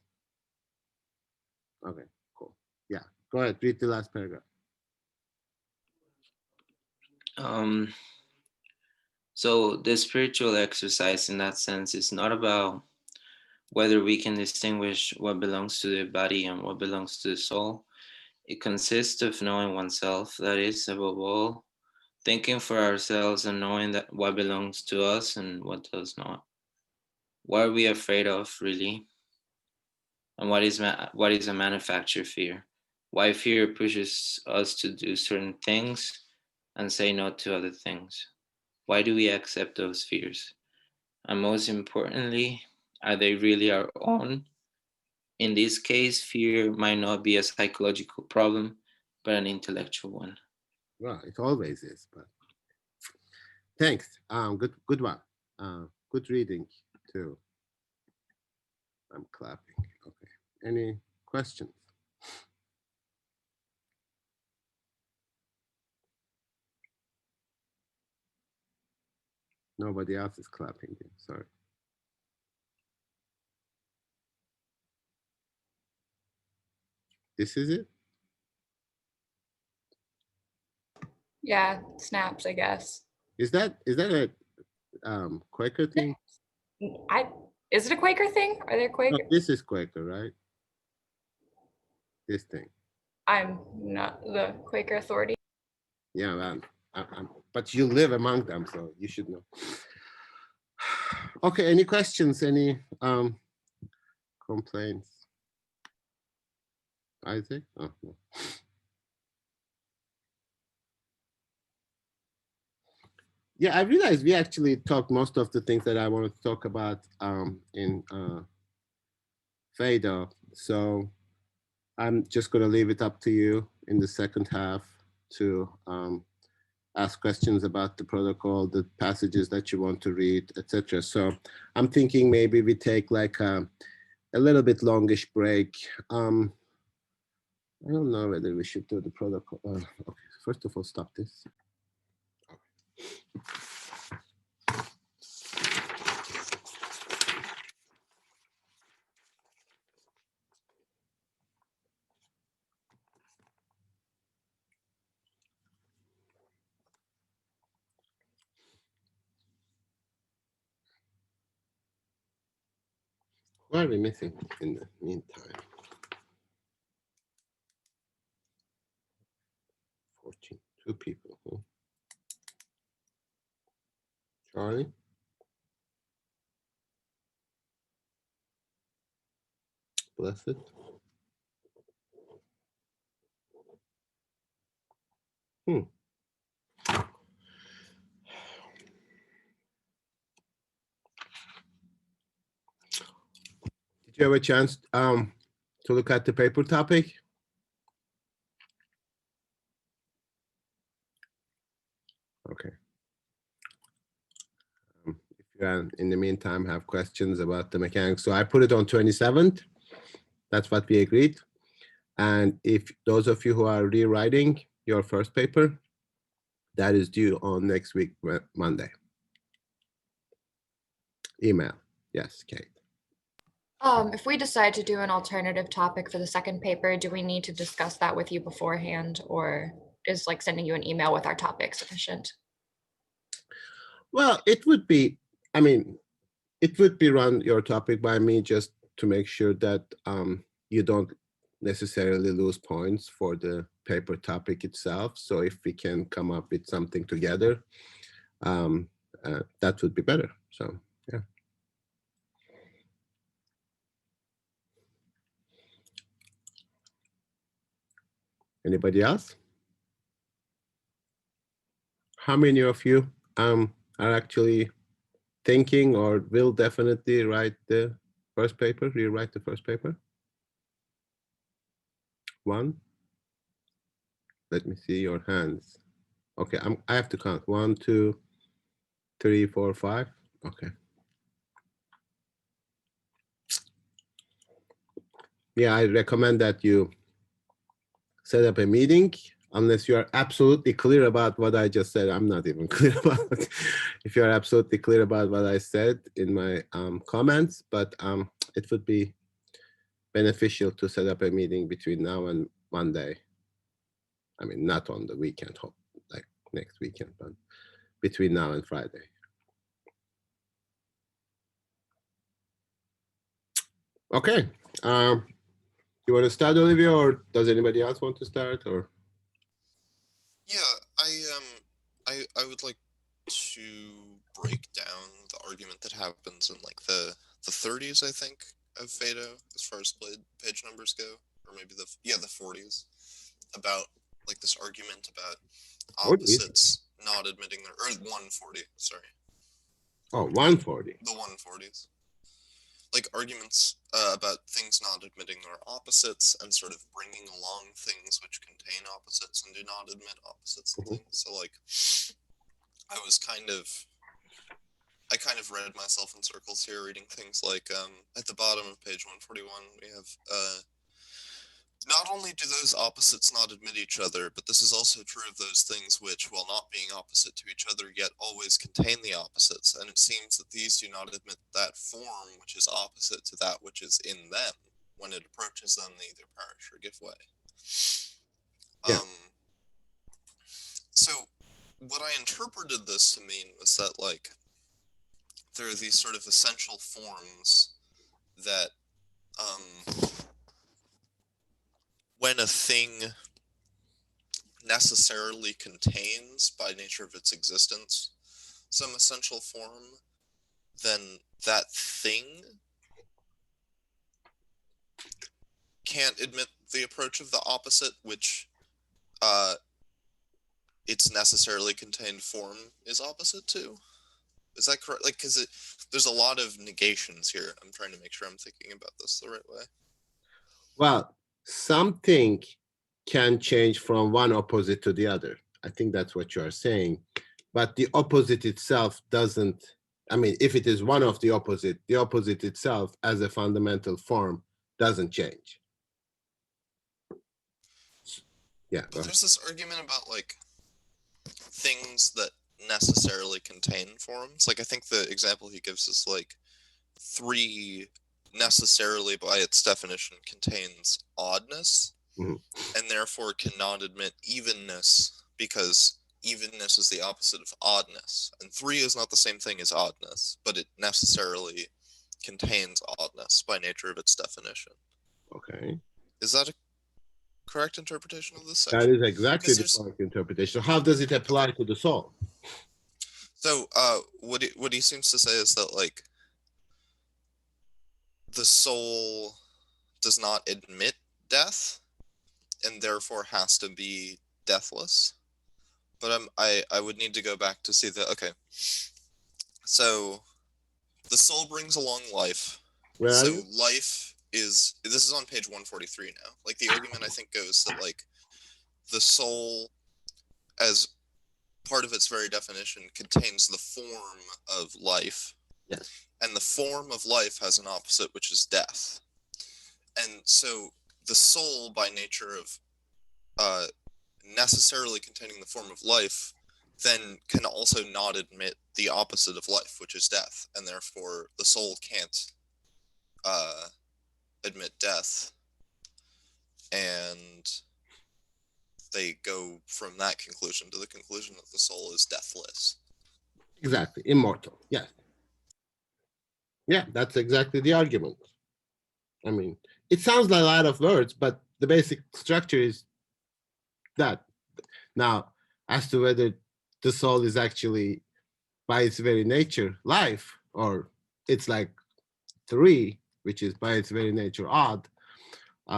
Okay, cool. Yeah, go ahead, read the last paragraph. So the spiritual exercise in that sense is not about whether we can distinguish what belongs to the body and what belongs to the soul. It consists of knowing oneself, that is, above all, thinking for ourselves and knowing that what belongs to us and what does not. What are we afraid of, really? And what is a manufactured fear? Why fear pushes us to do certain things and say no to other things? Why do we accept those fears? And most importantly, are they really our own? In this case, fear might not be a psychological problem, but an intellectual one. Well, it always is, but thanks. Good one. Good reading too. I'm clapping. Okay. Any questions? Nobody else is clapping. Sorry. This is it? Yeah, snaps, I guess. Is that a Quaker thing? Is it a Quaker thing? Are there Quaker? No, this is Quaker, right? This thing. I'm not the Quaker authority. Yeah, man. But you live among them, so you should know. Okay, any questions, any complaints? Isaac? Oh, no. Yeah, I realized we actually talked most of the things that I wanted to talk about in FADA. So I'm just going to leave it up to you in the second half to ask questions about the protocol, the passages that you want to read, etc. So I'm thinking maybe we take like a little bit longish break. I don't know whether we should do the protocol. Okay, first of all, stop this. What are we missing in the meantime? 14, 2 people. Huh? Charlie? Blessed? Did you have a chance to look at the paper topic? Okay. If you in the meantime have questions about the mechanics, so I put it on 27th. That's what we agreed. And if those of you who are rewriting your first paper, that is due on next week, Monday. Email. Yes, Kate. If we decide to do an alternative topic for the second paper, do we need to discuss that with you beforehand, or is like sending you an email with our topic sufficient? Well, it would be, I mean, it would be run your topic by me just to make sure that you don't necessarily lose points for the paper topic itself. So if we can come up with something together, that would be better. So, yeah. Anybody else? How many of you are actually thinking or will definitely write the first paper, rewrite the first paper? One? Let me see your hands. Okay, I have to count. 1, 2, 3, 4, 5. Okay. Yeah, I recommend that you set up a meeting unless you are absolutely clear about what I just said. I'm not even clear about it. If you're absolutely clear about what I said in my comments, but it would be beneficial to set up a meeting between now and Monday. I mean, not on the weekend, like next weekend, but between now and Friday. Okay. You want to start, Olivia, or does anybody else want to start? Or Yeah, I would like to break down the argument that happens in like the 30s, I think, of Phaedo, as far as page numbers go, or maybe the 40s, about like this argument about 40s? opposites not admitting their, or 140, sorry. Oh, 140. The 140s. Like arguments about things not admitting their opposites and sort of bringing along things which contain opposites and do not admit opposites and things. So like, I kind of read myself in circles here, reading things like at the bottom of page 141, we have not only do those opposites not admit each other, but this is also true of those things which, while not being opposite to each other, yet always contain the opposites. And it seems that these do not admit that form which is opposite to that which is in them. When it approaches them, they either perish or give way. Yeah. So what I interpreted this to mean was that, like, there are these sort of essential forms that, when a thing necessarily contains, by nature of its existence, some essential form, then that thing can't admit the approach of the opposite, which its necessarily contained form is opposite to. Is that correct? Like, because there's a lot of negations here. I'm trying to make sure I'm thinking about this the right way. Well, something can change from one opposite to the other. I think that's what you are saying. But the opposite itself doesn't, I mean, if it is one of the opposite itself as a fundamental form doesn't change. Yeah. But there's this argument about like things that necessarily contain forms. Like I think the example he gives is like 3 necessarily by its definition contains oddness, Mhm. and therefore cannot admit evenness because evenness is the opposite of oddness, and 3 is not the same thing as oddness, but it necessarily contains oddness by nature of its definition. Okay. Is that a correct interpretation of this That section? is exactly Because the there's- correct interpretation. How does it apply to the soul? So what he seems to say is that like the soul does not admit death and therefore has to be deathless. But I would need to go back to see the okay. So the soul brings along life. Where are So you? life is, this is on page 143 now. Like the argument I think goes that like the soul as part of its very definition contains the form of life. Yes. And the form of life has an opposite, which is death. And so the soul, by nature of necessarily containing the form of life, then can also not admit the opposite of life, which is death. And therefore the soul can't admit death. And they go from that conclusion to the conclusion that the soul is deathless. Exactly. Immortal. Yes. Yeah, that's exactly the argument. I mean, it sounds like a lot of words, but the basic structure is that. Now, as to whether the soul is actually by its very nature life, or it's like 3, which is by its very nature odd,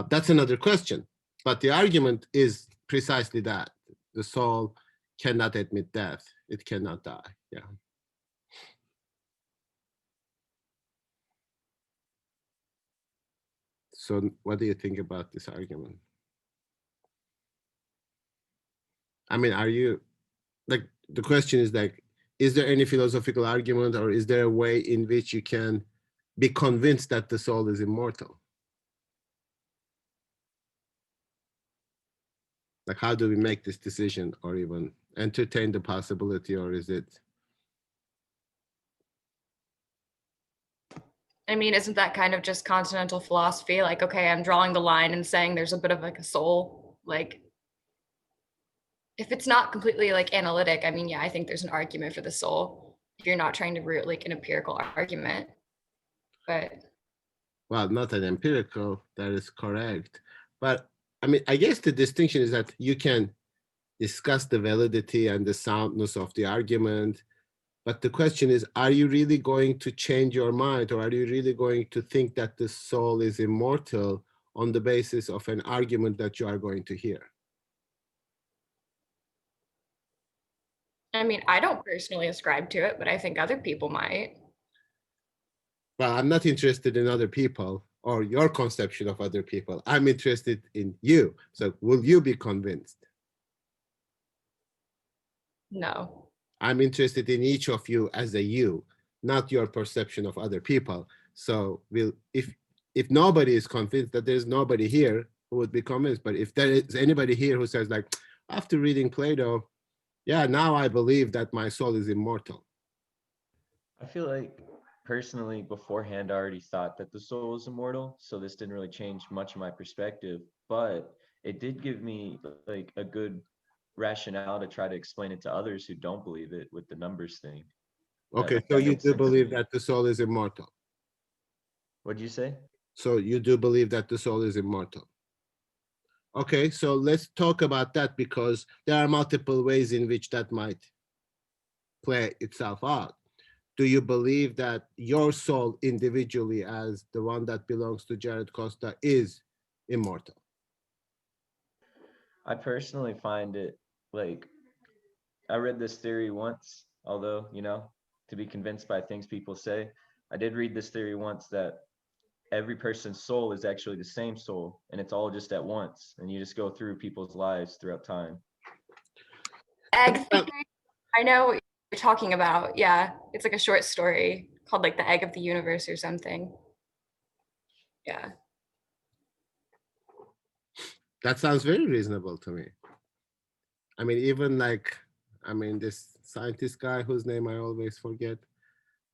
that's another question. But the argument is precisely that. The soul cannot admit death. It cannot die. Yeah. So what do you think about this argument? I mean, are you, like, the question is like, is there any philosophical argument or is there a way in which you can be convinced that the soul is immortal? Like, how do we make this decision or even entertain the possibility, or is it? I mean, isn't that kind of just continental philosophy? Like, okay, I'm drawing the line and saying there's a bit of like a soul. Like, if it's not completely like analytic, I mean, yeah, I think there's an argument for the soul. If you're not trying to root like an empirical argument, but Well, not an empirical, that is correct. But I mean, I guess the distinction is that you can discuss the validity and the soundness of the argument. But the question is, are you really going to change your mind, or are you really going to think that the soul is immortal on the basis of an argument that you are going to hear? I mean, I don't personally ascribe to it, but I think other people might. Well, I'm not interested in other people or your conception of other people. I'm interested in you. So will you be convinced? No. I'm interested in each of you as a you, not your perception of other people. So if nobody is convinced, that there's nobody here who would be convinced. But if there is anybody here who says like, after reading Plato, yeah, now I believe that my soul is immortal. I feel like personally beforehand I already thought that the soul is immortal, so this didn't really change much of my perspective, but it did give me like a good rationale to try to explain it to others who don't believe it with the numbers thing. Okay, That so you makes do sense to believe me. that the soul is immortal. What'd you say? So you do believe that the soul is immortal. Okay, so let's talk about that, because there are multiple ways in which that might play itself out. Do you believe that your soul individually, as the one that belongs to Jared Costa, is immortal? I personally find it like, I read this theory once, although, you know, to be convinced by things people say. I did read this theory once that every person's soul is actually the same soul, and it's all just at once, and you just go through people's lives throughout time. Egg theory. I know what you're talking about. Yeah, it's like a short story called like The Egg of the Universe or something. Yeah. That sounds very reasonable to me. I mean, even like, I mean, this scientist guy whose name I always forget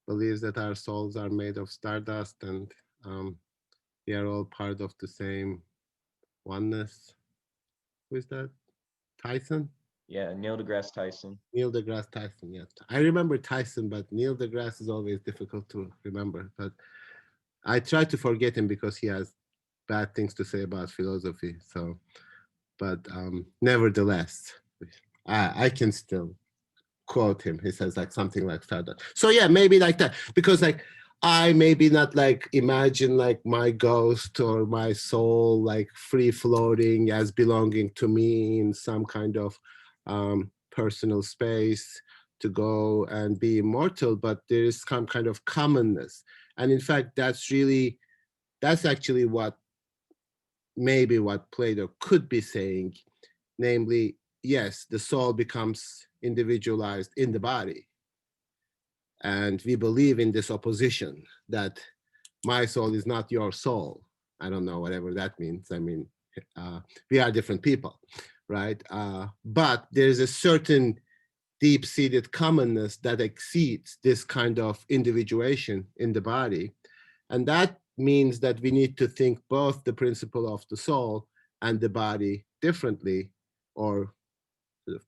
believes that our souls are made of stardust, and we are all part of the same oneness. Who is that? Tyson? Yeah, Neil deGrasse Tyson. Neil deGrasse Tyson, yes. I remember Tyson, but Neil deGrasse is always difficult to remember. But I try to forget him because he has bad things to say about philosophy. So, but nevertheless, I can still quote him. He says like something like Stardust. So yeah, maybe like that, because like I maybe not like imagine like my ghost or my soul like free floating as belonging to me in some kind of personal space to go and be immortal, but there is some kind of commonness. And in fact, that's actually what maybe what Plato could be saying, namely, yes, the soul becomes individualized in the body. And we believe in this opposition that my soul is not your soul. I don't know, whatever that means. I mean, we are different people, right? But there's a certain deep-seated commonness that exceeds this kind of individuation in the body. And that means that we need to think both the principle of the soul and the body differently, or sort of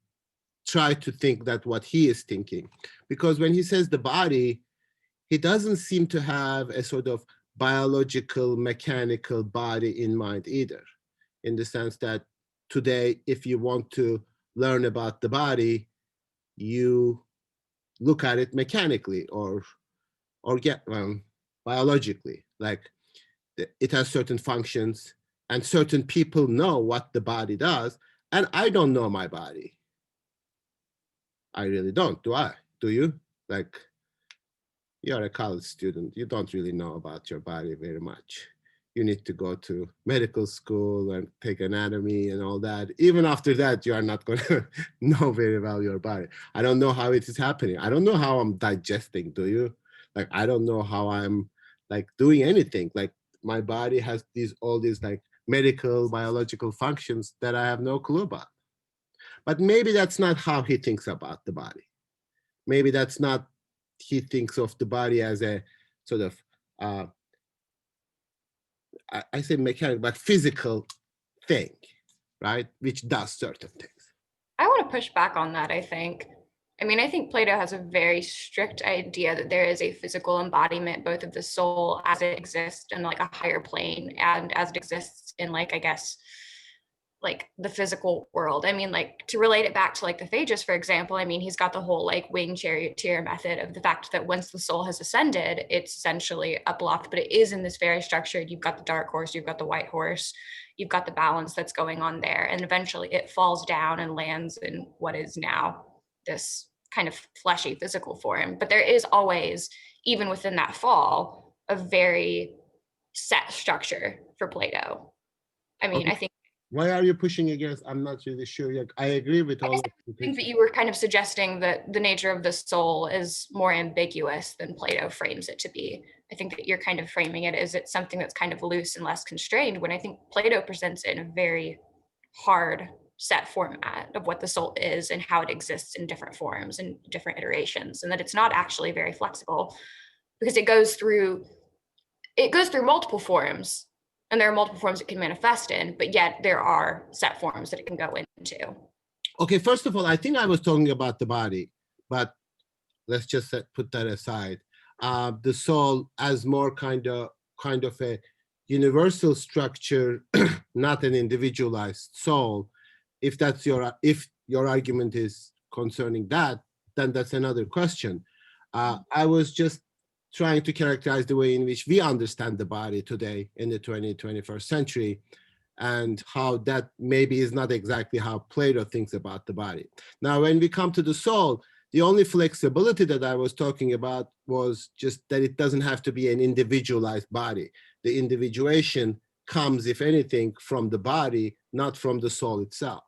try to think that what he is thinking. Because when he says the body, he doesn't seem to have a sort of biological, mechanical body in mind either, in the sense that today, if you want to learn about the body, you look at it mechanically or get biologically, like it has certain functions and certain people know what the body does. And I don't know my body. I really don't, do I? Do you? Like, you're a college student, you don't really know about your body very much. You need to go to medical school and take anatomy and all that. Even after that, you are not going to know very well your body. I don't know how it is happening. I don't know how I'm digesting, do you? Like, I don't know how I'm like doing anything. Like, my body has all these like medical, biological functions that I have no clue about. But maybe that's not how he thinks about the body. Maybe that's not, he thinks of the body as a sort of, I say mechanical, but physical thing, right? Which does certain things. I want to push back on that, I think. I mean, I think Plato has a very strict idea that there is a physical embodiment, both of the soul as it exists in like a higher plane and as it exists in like, I guess, like the physical world. I mean, like to relate it back to like the Phaedrus, for example, I mean, he's got the whole like wing charioteer method of the fact that once the soul has ascended, it's essentially uplocked, but it is in this very structured, you've got the dark horse, you've got the white horse, you've got the balance that's going on there. And eventually it falls down and lands in what is now this kind of fleshy physical form. But there is always, even within that fall, a very set structure for Plato. I mean, Okay. I think Why are you pushing against? I'm not really sure. I agree with all of I the think things. that you were kind of suggesting that the nature of the soul is more ambiguous than Plato frames it to be. I think that you're kind of framing it as it's something that's kind of loose and less constrained, when I think Plato presents it in a very hard set format of what the soul is and how it exists in different forms and different iterations, and that it's not actually very flexible because it goes through multiple forms, and there are multiple forms it can manifest in, but yet there are set forms that it can go into. Okay, first of all, I think I was talking about the body, but let's just put that aside. The soul as more kind of a universal structure, not an individualized soul. If your argument is concerning that, then that's another question. I was just trying to characterize the way in which we understand the body today in the 21st century, and how that maybe is not exactly how Plato thinks about the body. Now, when we come to the soul, the only flexibility that I was talking about was just that it doesn't have to be an individualized body. The individuation comes, if anything, from the body, not from the soul itself.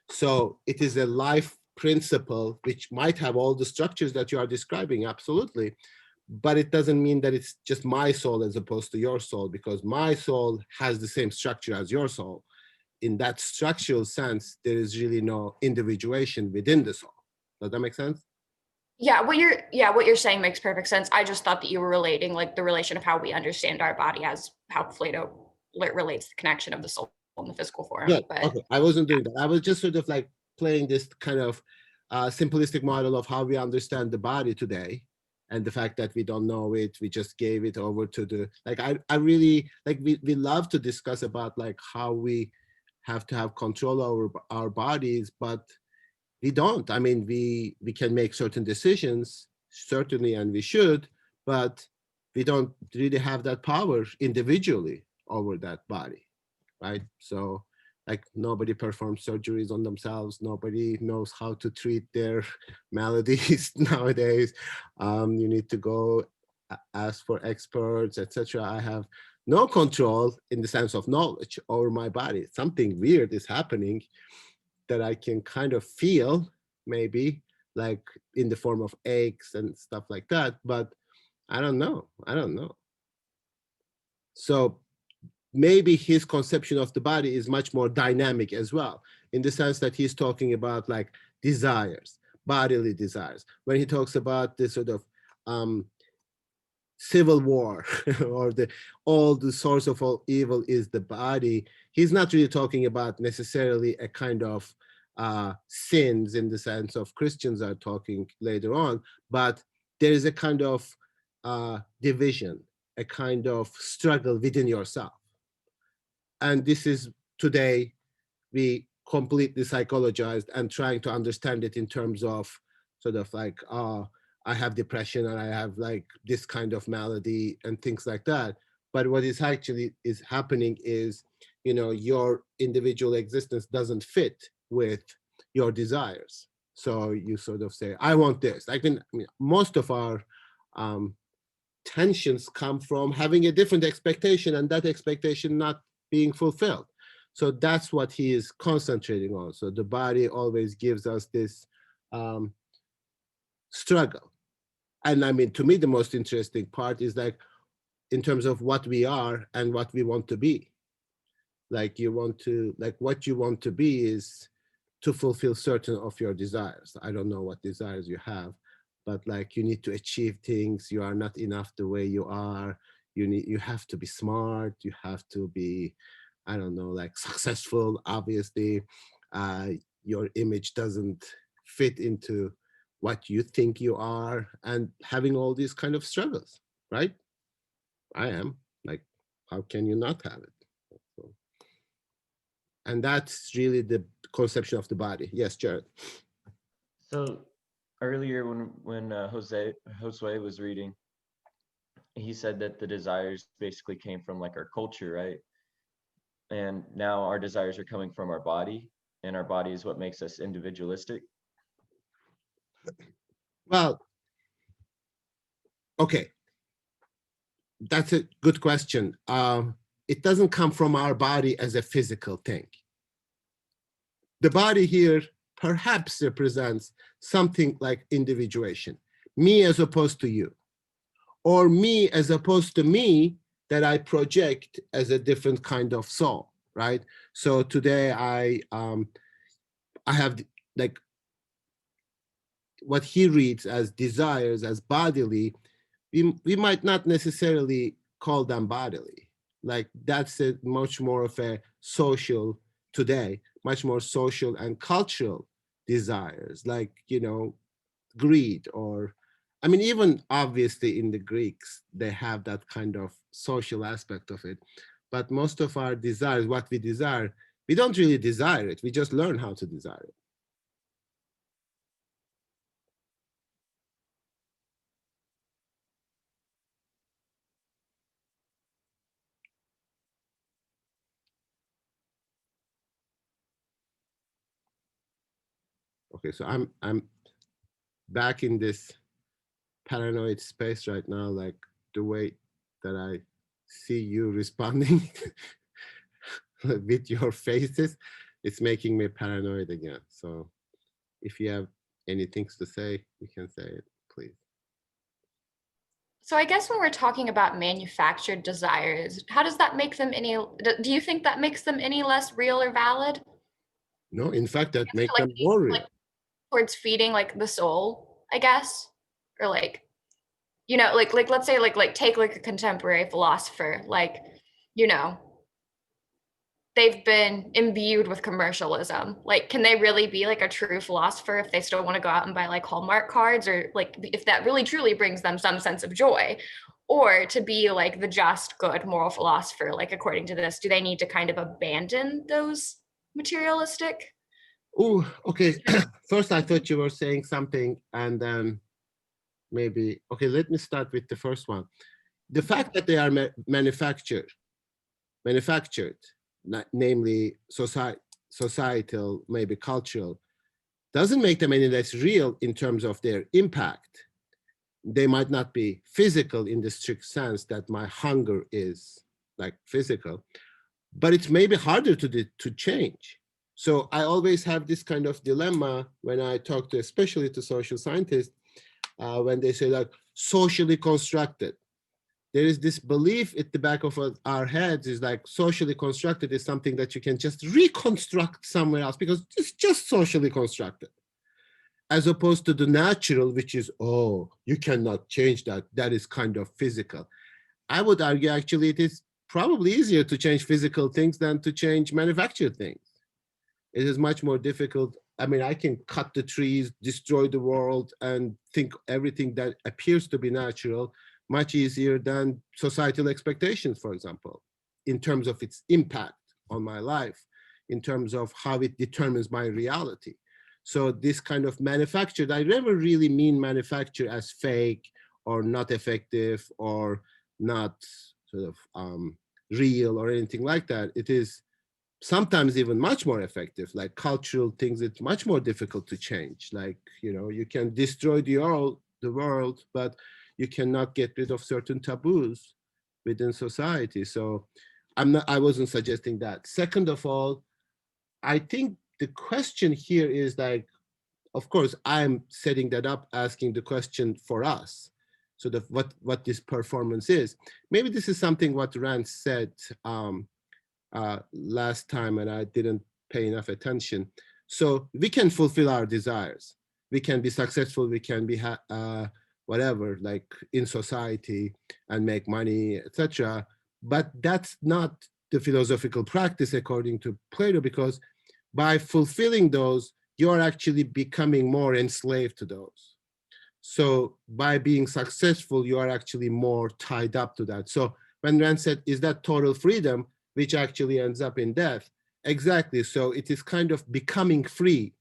So it is a life principle which might have all the structures that you are describing, absolutely, but it doesn't mean that it's just my soul as opposed to your soul, because my soul has the same structure as your soul. In that structural sense, there is really no individuation within the soul. Does that make sense? Yeah, what you're saying makes perfect sense. I just thought that you were relating like the relation of how we understand our body as how Plato relates the connection of the soul in the physical form. Yeah, But okay, I wasn't doing that. I was just sort of like playing this kind of simplistic model of how we understand the body today, and the fact that we don't know it, we just gave it over to the, like, I really, like, we love to discuss about like how we have to have control over our bodies, but we don't. I mean, we can make certain decisions, certainly, and we should, but we don't really have that power individually over that body, right? So like nobody performs surgeries on themselves. Nobody knows how to treat their maladies nowadays. You need to go ask for experts, etc. I have no control in the sense of knowledge over my body. Something weird is happening that I can kind of feel, maybe like in the form of aches and stuff like that, but I don't know. So maybe his conception of the body is much more dynamic as well, in the sense that he's talking about like desires, bodily desires. When he talks about this sort of civil war or all the source of all evil is the body, he's not really talking about necessarily a kind of sins in the sense of Christians are talking later on, but there is a kind of division, a kind of struggle within yourself. And this is today, we completely psychologized and trying to understand it in terms of sort of like, I have depression and I have like this kind of malady and things like that. But what is actually is happening is, you know, your individual existence doesn't fit with your desires. So you sort of say, I want this. I mean, most of our tensions come from having a different expectation and that expectation not being fulfilled. So that's what he is concentrating on. So the body always gives us this struggle. And I mean, to me, the most interesting part is like, in terms of what we are and what we want to be. Like you want to, like what you want to be is to fulfill certain of your desires. I don't know what desires you have, but like you need to achieve things. You are not enough the way you are. You have to be smart. You have to be, I don't know, like successful. Obviously, your image doesn't fit into what you think you are, and having all these kind of struggles, right? I am like, how can you not have it? So, and that's really the conception of the body. Yes, Jared. So earlier when Josue was reading, he said that the desires basically came from like our culture, right? And now our desires are coming from our body, and our body is what makes us individualistic. Well, okay. That's a good question. It doesn't come from our body as a physical thing. The body here perhaps represents something like individuation, me as opposed to you, or me as opposed to me that I project as a different kind of soul, right? So today I have like what he reads as desires, as bodily, we might not necessarily call them bodily. Like that's a much more of a social today, much more social and cultural desires, like, you know, greed or I mean, even obviously in the Greeks, they have that kind of social aspect of it. But most of our desires, what we desire, we don't really desire it. We just learn how to desire it. Okay, so I'm back in this paranoid space right now, like the way that I see you responding with your faces, it's making me paranoid again. So if you have any things to say, you can say it, please. So I guess when we're talking about manufactured desires, how does that make them any, do you think that makes them any less real or valid? No, in fact, that makes Like, them more real. like towards feeding like the soul, I guess, or like, you know, like let's say like take like a contemporary philosopher, like, you know, they've been imbued with commercialism. Like, can they really be like a true philosopher if they still want to go out and buy like Hallmark cards, or like if that really truly brings them some sense of joy? Or to be like the just good moral philosopher, like according to this, do they need to kind of abandon those materialistic? Oh, okay. First, I thought you were saying something, and then maybe, okay, let me start with the first one. The fact that they are manufactured, namely societal, maybe cultural, doesn't make them any less real in terms of their impact. They might not be physical in the strict sense that my hunger is like physical, but it's maybe harder to change. So I always have this kind of dilemma when I talk to, especially to social scientists, when they say like socially constructed. There is this belief at the back of our heads is like socially constructed is something that you can just reconstruct somewhere else because it's just socially constructed. As opposed to the natural, which is, oh, you cannot change that. That is kind of physical. I would argue actually it is probably easier to change physical things than to change manufactured things. It is much more difficult. I mean, I can cut the trees, destroy the world, and think everything that appears to be natural much easier than societal expectations, for example, in terms of its impact on my life, in terms of how it determines my reality. So this kind of manufactured, I never really mean manufacture as fake or not effective or not sort of real or anything like that. It is sometimes even much more effective, like cultural things, it's much more difficult to change. Like, you know, you can destroy the world, but you cannot get rid of certain taboos within society. So I wasn't suggesting that. Second of all, I think the question here is like, of course, I'm setting that up, asking the question for us. So what this performance is. Maybe this is something what Rand said last time, and I didn't pay enough attention. So we can fulfill our desires. We can be successful. We can be whatever, like in society and make money, etc. But that's not the philosophical practice according to Plato, because by fulfilling those, you're actually becoming more enslaved to those. So by being successful, you are actually more tied up to that. So when Rand said, is that total freedom, which actually ends up in death? Exactly. So it is kind of becoming free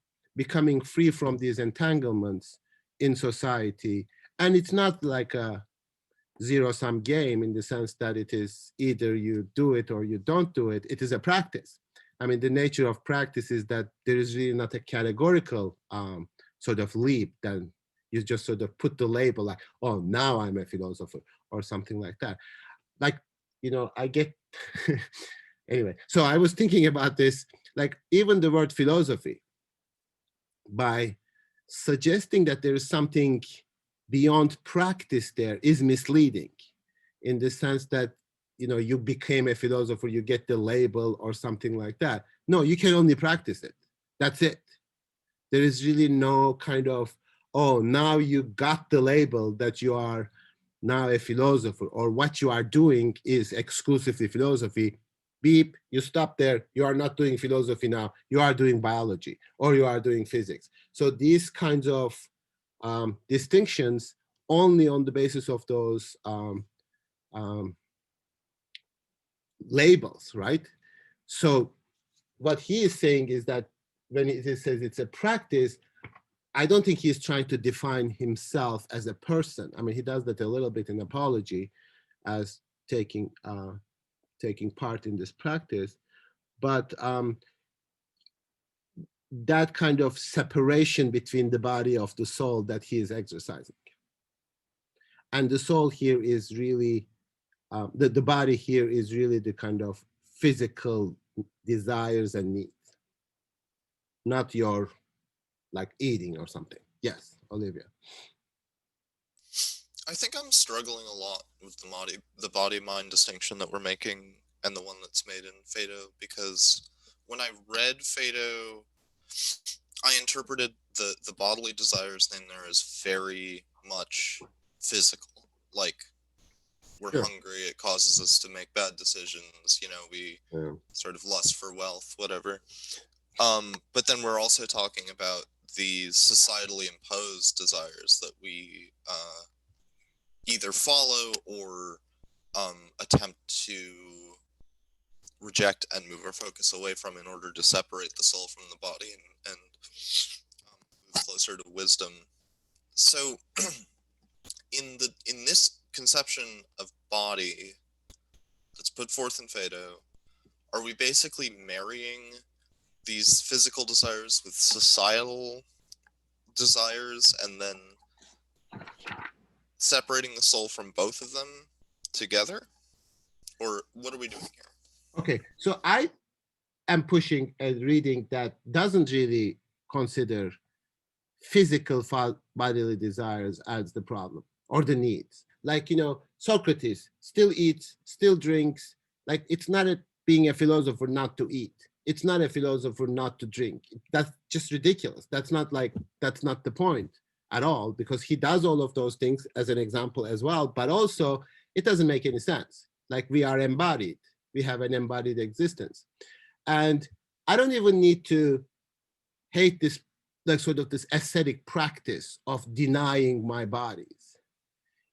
from these entanglements in society. And it's not like a zero-sum game in the sense that it is either you do it or you don't do it. It is a practice. I mean, the nature of practice is that there is really not a categorical sort of leap. Then you just sort of put the label like, oh, now I'm a philosopher or something like that. Like, you know, I get, anyway, so I was thinking about this, like even the word philosophy, by suggesting that there is something beyond practice there is misleading in the sense that, you know, you became a philosopher, you get the label or something like that. No, you can only practice it. That's it. There is really no kind of, oh, now you got the label that you are now a philosopher, or what you are doing is exclusively philosophy. Beep, you stop there. You are not doing philosophy now. You are doing biology or you are doing physics. So these kinds of distinctions only on the basis of those labels, right? So what he is saying is that when he says it's a practice, I don't think he's trying to define himself as a person. I mean, he does that a little bit in Apology as taking part in this practice, but that kind of separation between the body of the soul that he is exercising. And the soul here is really, the body here is really the kind of physical desires and needs, not your like eating or something. Yes, Olivia. I think I'm struggling a lot with the body-mind distinction that we're making and the one that's made in Phaedo, because when I read Phaedo, I interpreted the bodily desires in there as very much physical. Like, we're Sure. hungry, it causes us to make bad decisions, you know, we sort of lust for wealth, whatever. But then we're also talking about these societally imposed desires that we either follow or attempt to reject and move our focus away from in order to separate the soul from the body and move closer to wisdom. So in this conception of body that's put forth in Phaedo, are we basically marrying these physical desires with societal desires and then separating the soul from both of them together? Or what are we doing here? Okay, so I am pushing a reading that doesn't really consider physical bodily desires as the problem or the needs. Like, you know, Socrates still eats, still drinks. Like, it's not being a philosopher not to eat. It's not a philosopher not to drink. That's just ridiculous. That's not the point at all, because he does all of those things as an example as well, but also it doesn't make any sense. Like, we are embodied. We have an embodied existence. And I don't even need to hate this, like sort of this ascetic practice of denying my bodies.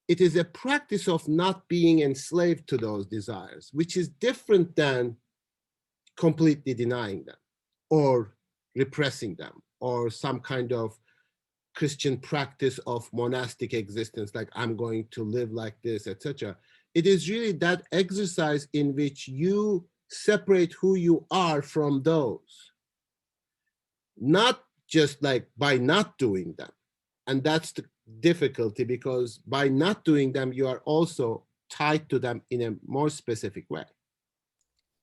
It is a practice of not being enslaved to those desires, which is different than completely denying them or repressing them or some kind of Christian practice of monastic existence, like I'm going to live like this, etc. It is really that exercise in which you separate who you are from those, not just like by not doing them. And that's the difficulty, because by not doing them, you are also tied to them in a more specific way.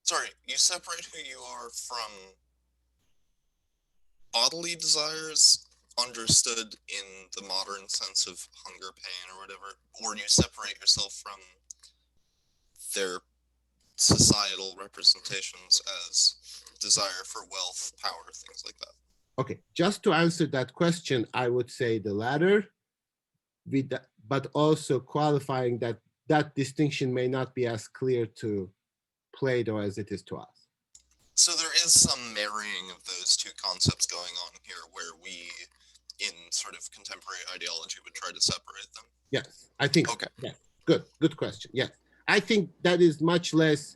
Sorry, you separate who you are from bodily desires understood in the modern sense of hunger, pain, or whatever, or you separate yourself from their societal representations as desire for wealth, power, things like that. Okay, just to answer that question, I would say the latter, but also qualifying that that distinction may not be as clear to Plato as it is to us. So there is some marrying of those two concepts going on here, where we, in sort of contemporary ideology, would try to separate them. Yes, I think. Okay. Yeah, good question. Yes, I think that is much less,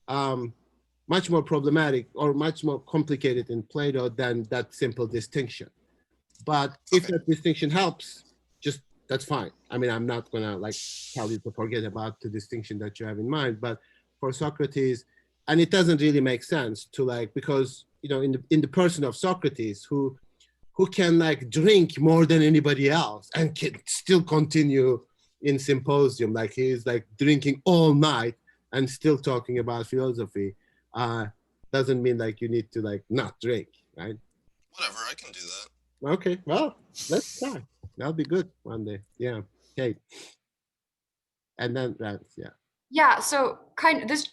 much more problematic or much more complicated in Plato than that simple distinction. But if that distinction helps, just that's fine. I mean, I'm not gonna like tell you to forget about the distinction that you have in mind, but for Socrates, and it doesn't really make sense to like, because, you know, in the person of Socrates, who can like drink more than anybody else and can still continue in symposium, like he's like drinking all night and still talking about philosophy, doesn't mean like you need to like not drink, right? Whatever, I can do that. Okay, well, let's try. That'll be good one day. Yeah, Kate. And then Rance, yeah. Yeah, so this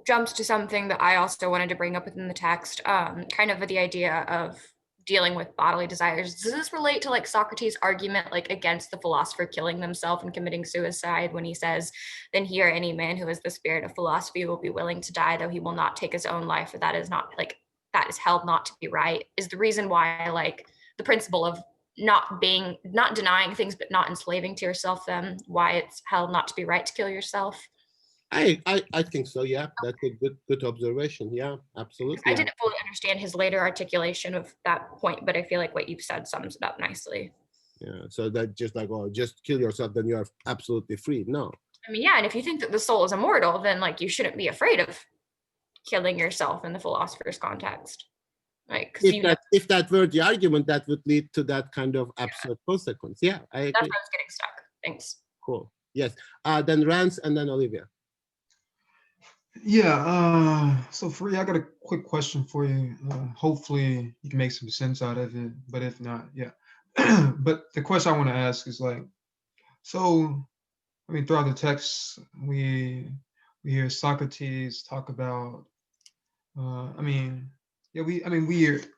jumps to something that I also wanted to bring up within the text, kind of the idea of dealing with bodily desires. Does this relate to like Socrates' argument like against the philosopher killing themselves and committing suicide, when he says, "Then here any man who has the spirit of philosophy will be willing to die, though he will not take his own life, for that is not like that is held not to be right," is the reason why like the principle of not denying things, but not enslaving to yourself, then why it's held not to be right to kill yourself. I think so. Yeah, that's a good observation. Yeah, absolutely. I didn't fully understand his later articulation of that point, but I feel like what you've said sums it up nicely. Yeah, so that just like, oh, just kill yourself, then you are absolutely free. No. I mean, yeah, and if you think that the soul is immortal, then like you shouldn't be afraid of killing yourself in the philosopher's context. Like, 'cause If that were the argument, that would lead to that kind of absurd consequence. Yeah, I agree. that's where I was getting stuck. Thanks. Cool. Yes. Then Rance and then Olivia. Yeah, so Free, I got a quick question for you. Hopefully you can make some sense out of it, but if not, yeah. But the question I want to ask is like, so, I mean, throughout the text, we hear Socrates talk about, we are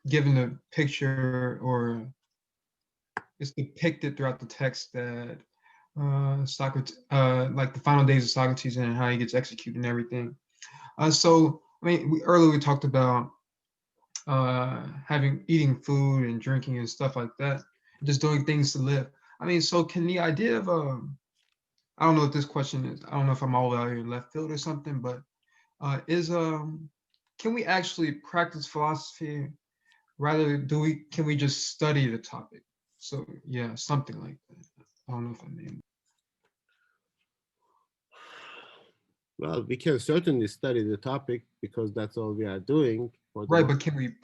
given a picture, or it's depicted throughout the text that Socrates, like the final days of Socrates and how he gets executed and everything. So, I mean, earlier we talked about eating food and drinking and stuff like that, just doing things to live. I mean, so can the idea of, I don't know what this question is, I don't know if I'm all out here in left field or something, but can we actually practice philosophy? Rather, can we just study the topic? So yeah, something like that. I don't know if I mean. Well, we can certainly study the topic because that's all we are doing. Right, but can we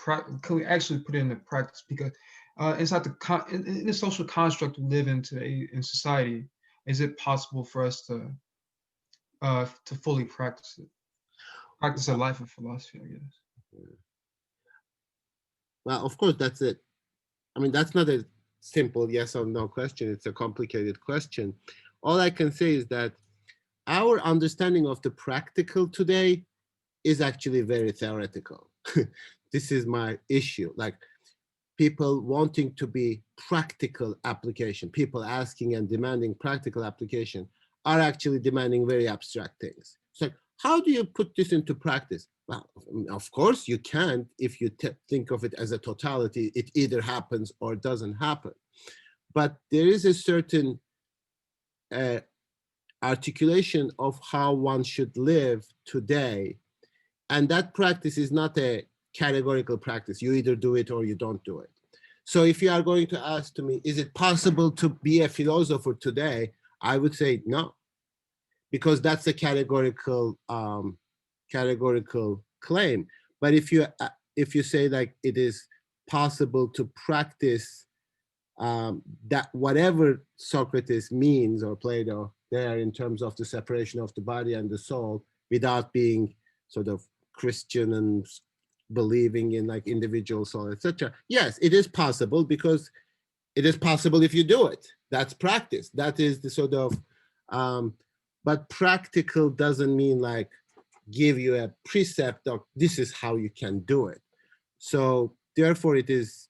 actually put it into practice? Because inside in the social construct we live in today in society, is it possible for us to fully practice it? Practice a life of philosophy, I guess. Well, of course, that's it. I mean, that's not a simple yes or no question. It's a complicated question. All I can say is that our understanding of the practical today is actually very theoretical. This is my issue. Like, people wanting to be practical application, people asking and demanding practical application are actually demanding very abstract things. So how do you put this into practice? Well, of course you can't. If you think of it as a totality, it either happens or doesn't happen. But there is a certain articulation of how one should live today. And that practice is not a categorical practice. You either do it or you don't do it. So if you are going to ask to me, is it possible to be a philosopher today? I would say no, because that's a categorical claim. But if you say like it is possible to practice that whatever Socrates means or Plato there in terms of the separation of the body and the soul without being sort of Christian and believing in like individual soul, etc. Yes, it is possible, because it is possible if you do it. That's practice. That is the sort of, but practical doesn't mean like give you a precept of this is how you can do it. So therefore it is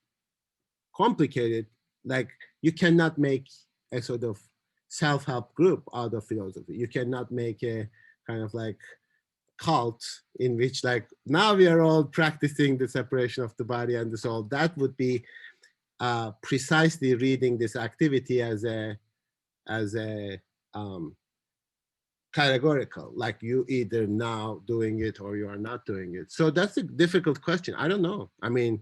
complicated. Like, you cannot make a sort of self-help group out of philosophy. You cannot make a kind of like cult in which like now we are all practicing the separation of the body and the soul. That would be precisely reading this activity as a categorical, like you either now doing it or you are not doing it. So that's a difficult question. I don't know. I mean,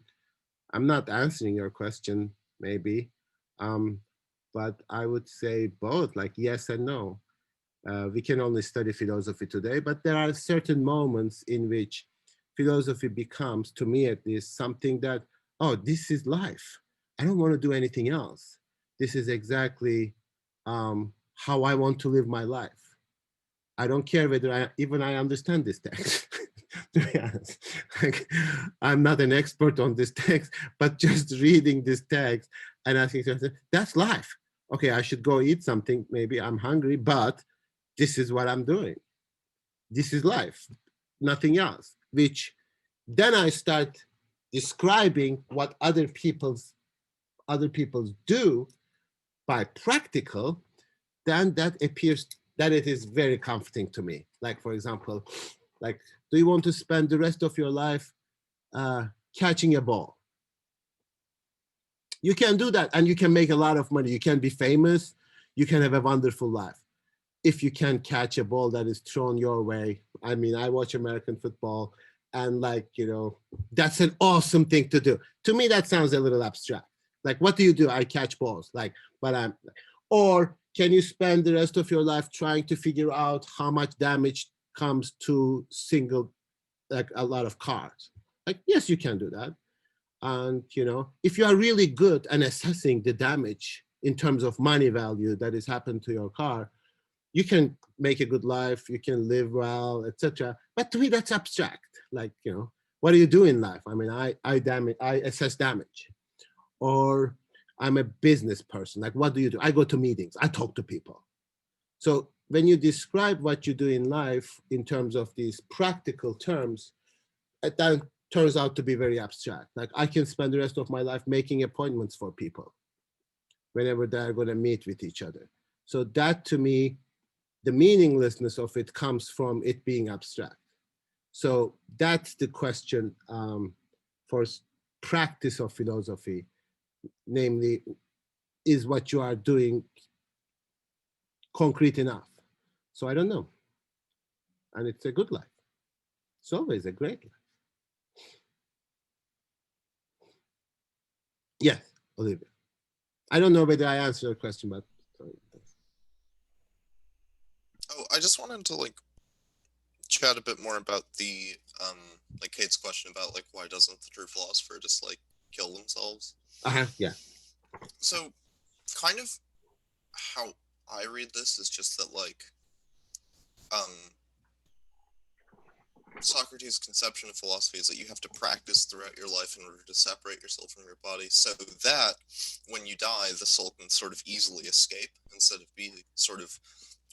I'm not answering your question, maybe, but I would say both, like yes and no. We can only study philosophy today, but there are certain moments in which philosophy becomes, to me at least, something that, oh, this is life. I don't want to do anything else. This is exactly how I want to live my life. I don't care whether I understand this text. To be honest, like, I'm not an expert on this text, but just reading this text and asking yourself, that's life. Okay, I should go eat something. Maybe I'm hungry, but this is what I'm doing. This is life, nothing else. Which then I start describing what other people do by practical, then that appears that it is very comforting to me. Like, for example, like, do you want to spend the rest of your life catching a ball? You can do that and you can make a lot of money. You can be famous. You can have a wonderful life. If you can catch a ball that is thrown your way. I mean, I watch American football and like, you know, that's an awesome thing to do. To me, that sounds a little abstract. Like, what do you do? I catch balls. Like, but or can you spend the rest of your life trying to figure out how much damage comes to like a lot of cars? Like, yes, you can do that. And, you know, if you are really good at assessing the damage in terms of money value that has happened to your car, you can make a good life, you can live well, etc. But to me, that's abstract. Like, you know, what do you do in life? I mean, I assess damage. Or I'm a business person. Like, what do you do? I go to meetings, I talk to people. So when you describe what you do in life in terms of these practical terms, that turns out to be very abstract. Like, I can spend the rest of my life making appointments for people whenever they're going to meet with each other. So that, to me, the meaninglessness of it comes from it being abstract. So that's the question for practice of philosophy, namely, is what you are doing concrete enough? So I don't know. And it's a good life. It's always a great life. Yes, Olivia. I don't know whether I answered your question, but. Oh, I just wanted to like chat a bit more about the like Kate's question about like why doesn't the true philosopher just like kill themselves? Yeah. So kind of how I read this is just that like Socrates' conception of philosophy is that you have to practice throughout your life in order to separate yourself from your body, so that when you die, the soul can sort of easily escape instead of being sort of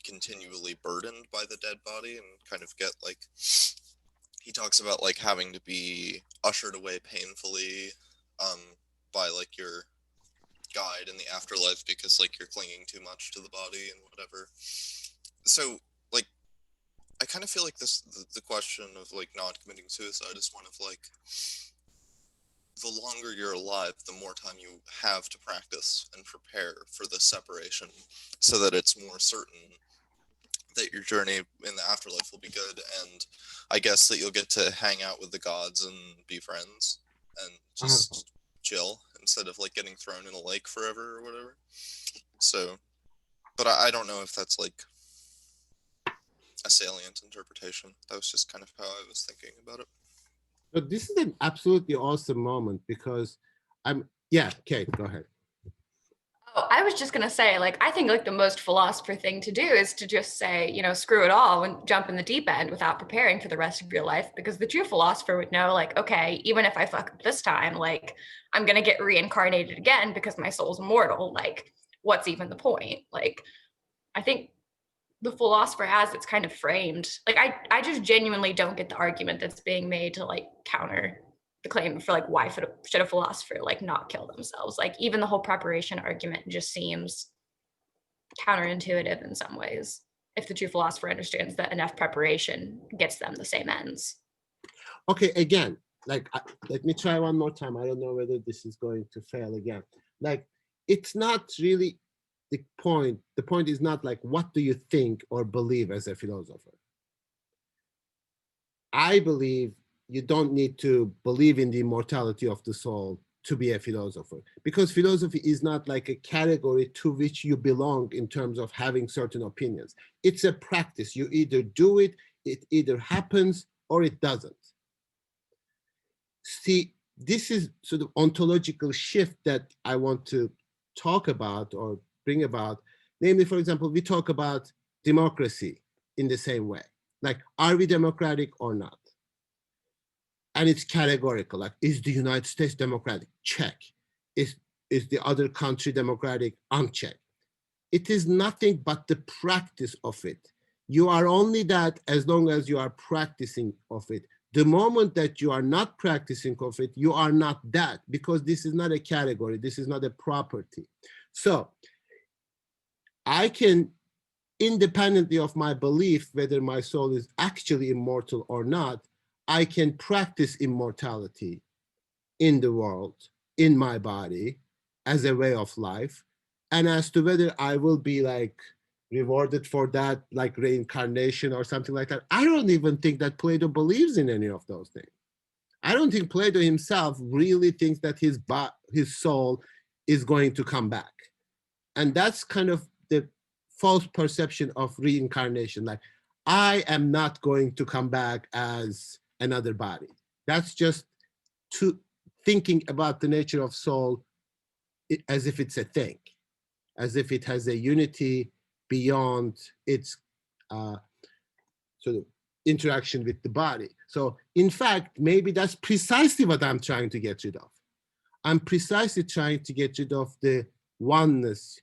continually burdened by the dead body and kind of get like, he talks about like having to be ushered away painfully by like your guide in the afterlife because like you're clinging too much to the body and whatever. So like I kind of feel like the question of like not committing suicide is one of like, the longer you're alive, the more time you have to practice and prepare for the separation so that it's more certain that your journey in the afterlife will be good, and I guess that you'll get to hang out with the gods and be friends and just chill instead of like getting thrown in a lake forever or whatever. So, but I don't know if that's like a salient interpretation. That was just kind of how I was thinking about it. But this is an absolutely awesome moment because Kate, go ahead. Oh, I was just gonna say, like, I think like the most philosopher thing to do is to just say, you know, screw it all and jump in the deep end without preparing for the rest of your life. Because the true philosopher would know, like, okay, even if I fuck up this time, like, I'm gonna get reincarnated again because my soul's immortal. Like, what's even the point? Like, I think the philosopher has it's kind of framed. Like, I just genuinely don't get the argument that's being made to like counter the claim for like why should a philosopher like not kill themselves. Like, even the whole preparation argument just seems counterintuitive in some ways if the true philosopher understands that enough preparation gets them the same ends. Okay, again, like let me try one more time. I don't know whether this is going to fail again. Like, it's not really the point. The point is not like what do you think or believe as a philosopher. I believe you don't need to believe in the immortality of the soul to be a philosopher, because philosophy is not like a category to which you belong in terms of having certain opinions. It's a practice. You either do it, it either happens or it doesn't. See, this is sort of ontological shift that I want to talk about or bring about. Namely, for example, we talk about democracy in the same way. Like, are we democratic or not? And it's categorical. Like, is the United States democratic? Check. Is the other country democratic? Uncheck. It is nothing but the practice of it. You are only that as long as you are practicing of it. The moment that you are not practicing of it, you are not that, because this is not a category. This is not a property. So I can, independently of my belief whether my soul is actually immortal or not, I can practice immortality in the world, in my body, as a way of life. And as to whether I will be like rewarded for that, like reincarnation or something like that, I don't even think that Plato believes in any of those things. I don't think Plato himself really thinks that his soul is going to come back. And that's kind of the false perception of reincarnation. Like, I am not going to come back as another body. That's just thinking about the nature of soul as if it's a thing, as if it has a unity beyond its sort of interaction with the body. So in fact, maybe that's precisely what I'm trying to get rid of. I'm precisely trying to get rid of the oneness,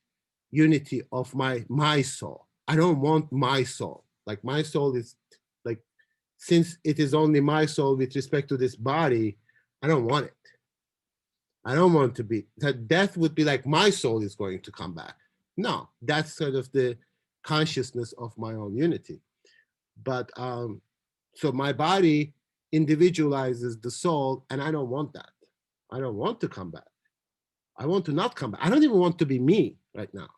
unity of my soul. I don't want my soul. Like, my soul is like, since it is only my soul with respect to this body, I don't want it. I don't want to be, that death would be like my soul is going to come back. No, that's sort of the consciousness of my own unity. But so my body individualizes the soul, and I don't want that. I don't want to come back. I want to not come back. I don't even want to be me right now.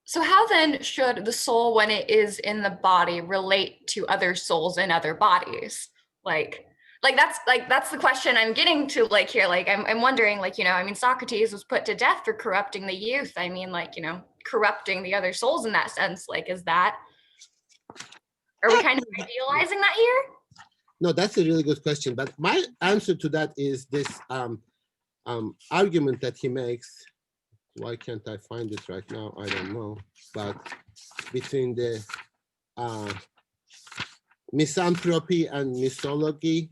So how then should the soul, when it is in the body, relate to other souls in other bodies? Like that's the question I'm getting to, like, here. Like, I'm wondering, like, you know, I mean, Socrates was put to death for corrupting the youth. I mean, like, you know, corrupting the other souls in that sense. Like, are we kind of idealizing that here? No, that's a really good question. But my answer to that is this argument that he makes. Why can't I find it right now? I don't know. But between the misanthropy and misology,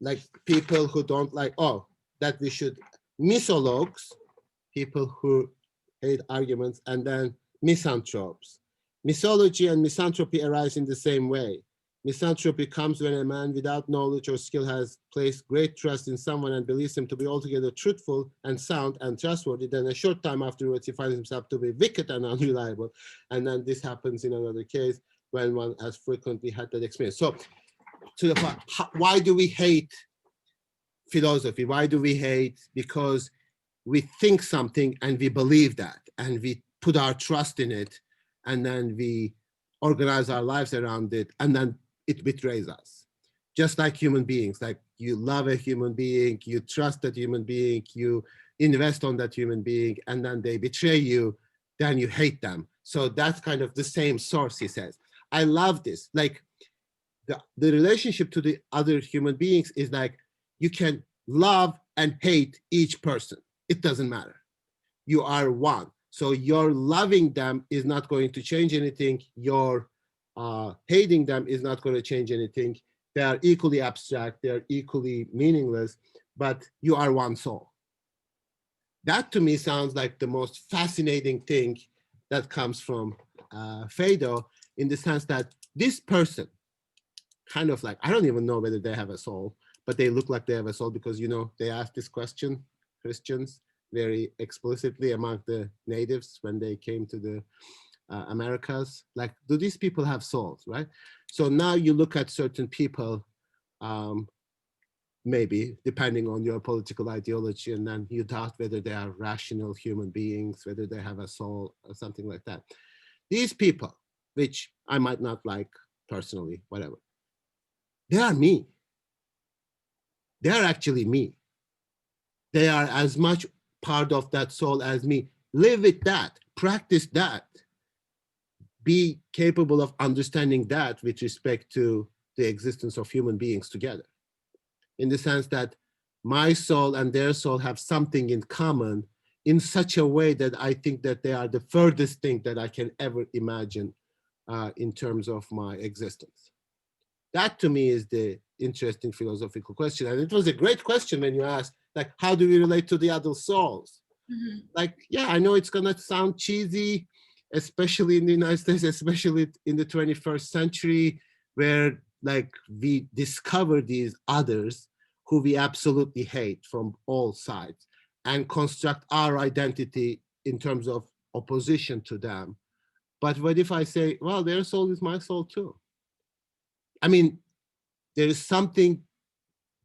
like people who don't like, that we should, misologues, people who hate arguments, and then misanthropes. Misology and misanthropy arise in the same way. Misanthropy comes when a man without knowledge or skill has placed great trust in someone and believes him to be altogether truthful and sound and trustworthy. Then a short time afterwards, he finds himself to be wicked and unreliable. And then this happens in another case when one has frequently had that experience. So to the point, why do we hate philosophy? Why do we hate? Because we think something and we believe that, and we put our trust in it, and then we organize our lives around it, and then it betrays us. Just like human beings, like, you love a human being, you trust that human being, you invest on that human being, and then they betray you, then you hate them. So that's kind of the same source, he says. I love this. Like, the relationship to the other human beings is like, you can love and hate each person. It doesn't matter. You are one. So your loving them is not going to change anything. Your hating them is not going to change anything. They are equally abstract. They are equally meaningless, but you are one soul. That to me sounds like the most fascinating thing that comes from Phaedo, in the sense that this person, kind of like, I don't even know whether they have a soul, but they look like they have a soul because, you know, they asked this question, Christians, very explicitly among the natives when they came to the Americas, like, do these people have souls, right? So now you look at certain people, maybe depending on your political ideology, and then you doubt whether they are rational human beings, whether they have a soul or something like that. These people, which I might not like personally, whatever, they are me. They are actually me. They are as much part of that soul as me. Live with that, practice that, be capable of understanding that with respect to the existence of human beings together. In the sense that my soul and their soul have something in common in such a way that I think that they are the furthest thing that I can ever imagine in terms of my existence. That to me is the interesting philosophical question. And it was a great question when you asked, like, how do we relate to the other souls? Mm-hmm. Like, yeah, I know it's gonna sound cheesy, especially in the United States, especially in the 21st century, where like we discover these others who we absolutely hate from all sides and construct our identity in terms of opposition to them. But what if I say, well, their soul is my soul too? I mean, there is something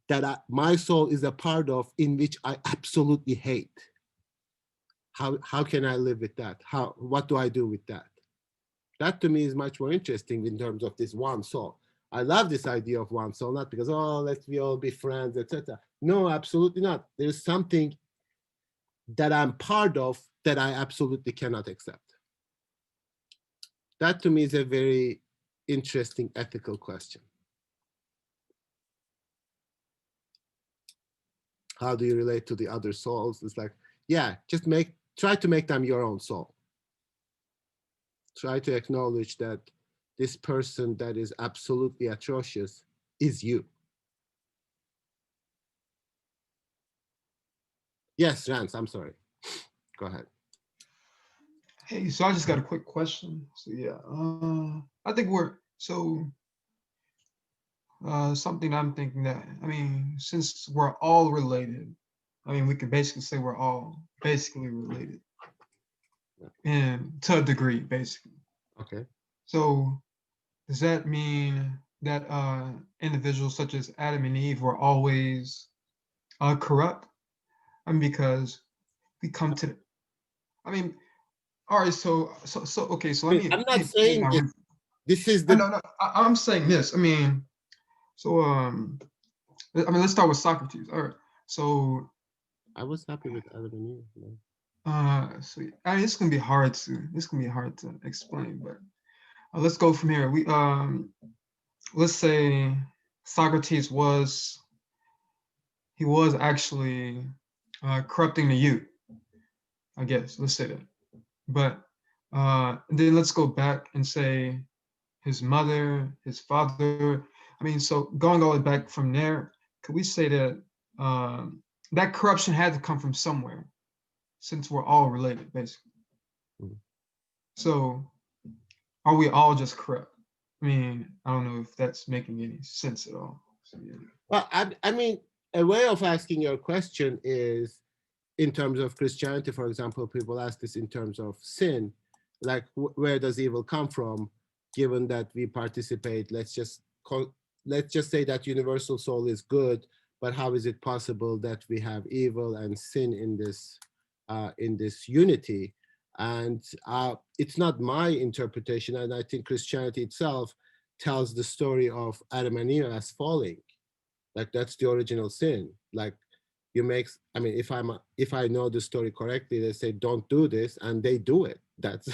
that my soul is a part of in which I absolutely hate. How can I live with that? What do I do with that? That to me is much more interesting in terms of this one soul. I love this idea of one soul, not because, oh, let's we all be friends, etc. No, absolutely not. There's something that I'm part of that I absolutely cannot accept. That to me is a very interesting ethical question. How do you relate to the other souls? It's like, yeah, just try to make them your own soul. Try to acknowledge that this person that is absolutely atrocious is you. Yes, Rance, I'm sorry. Go ahead. Hey, so I just got a quick question. So yeah, I think something I'm thinking that, I mean, since we're all related, I mean, we can basically say we're all basically related, and to a degree, basically. Okay. So does that mean that individuals such as Adam and Eve were always corrupt? I mean, because we come to, I mean, all right, so okay, so let me. I'm not saying this is the. No, I'm saying this. I mean, so I mean, let's start with Socrates. All right, so I was happy with Adam and Eve. so I mean, it's gonna be hard to explain, but let's go from here. Let's say Socrates was actually corrupting the youth. I guess let's say that, but then let's go back and say his mother, his father. I mean, so going all the way back from there, could we say that that corruption had to come from somewhere, since we're all related, basically? Mhm. So are we all just corrupt? I mean, I don't know if that's making any sense at all. So, yeah. Well, I mean, a way of asking your question is in terms of Christianity, for example, people ask this in terms of sin, like where does evil come from? Given that we participate, let's just say that universal soul is good, but how is it possible that we have evil and sin in this unity? And it's not my interpretation, and I think Christianity itself tells the story of Adam and Eve as falling. Like that's the original sin. Like I mean, if I know the story correctly, they say don't do this, and they do it. That's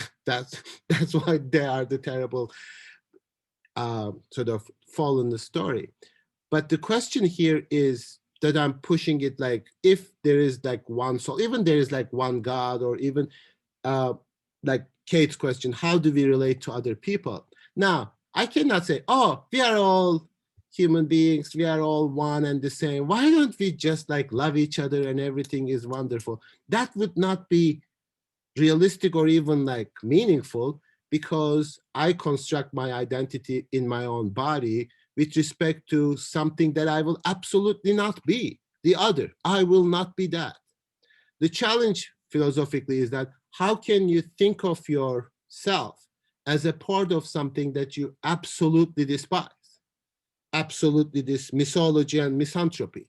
why they are the terrible sort of fall in the story. But the question here is that I'm pushing it like, if there is like one soul, even there is like one God, or even like Kate's question, how do we relate to other people? Now, I cannot say, oh, we are all human beings, we are all one and the same. Why don't we just like love each other and everything is wonderful? That would not be realistic or even like meaningful, because I construct my identity in my own body with respect to something that I will absolutely not be, the other. I will not be that. The challenge philosophically is that how can you think of yourself as a part of something that you absolutely despise? Absolutely, this mythology and misanthropy.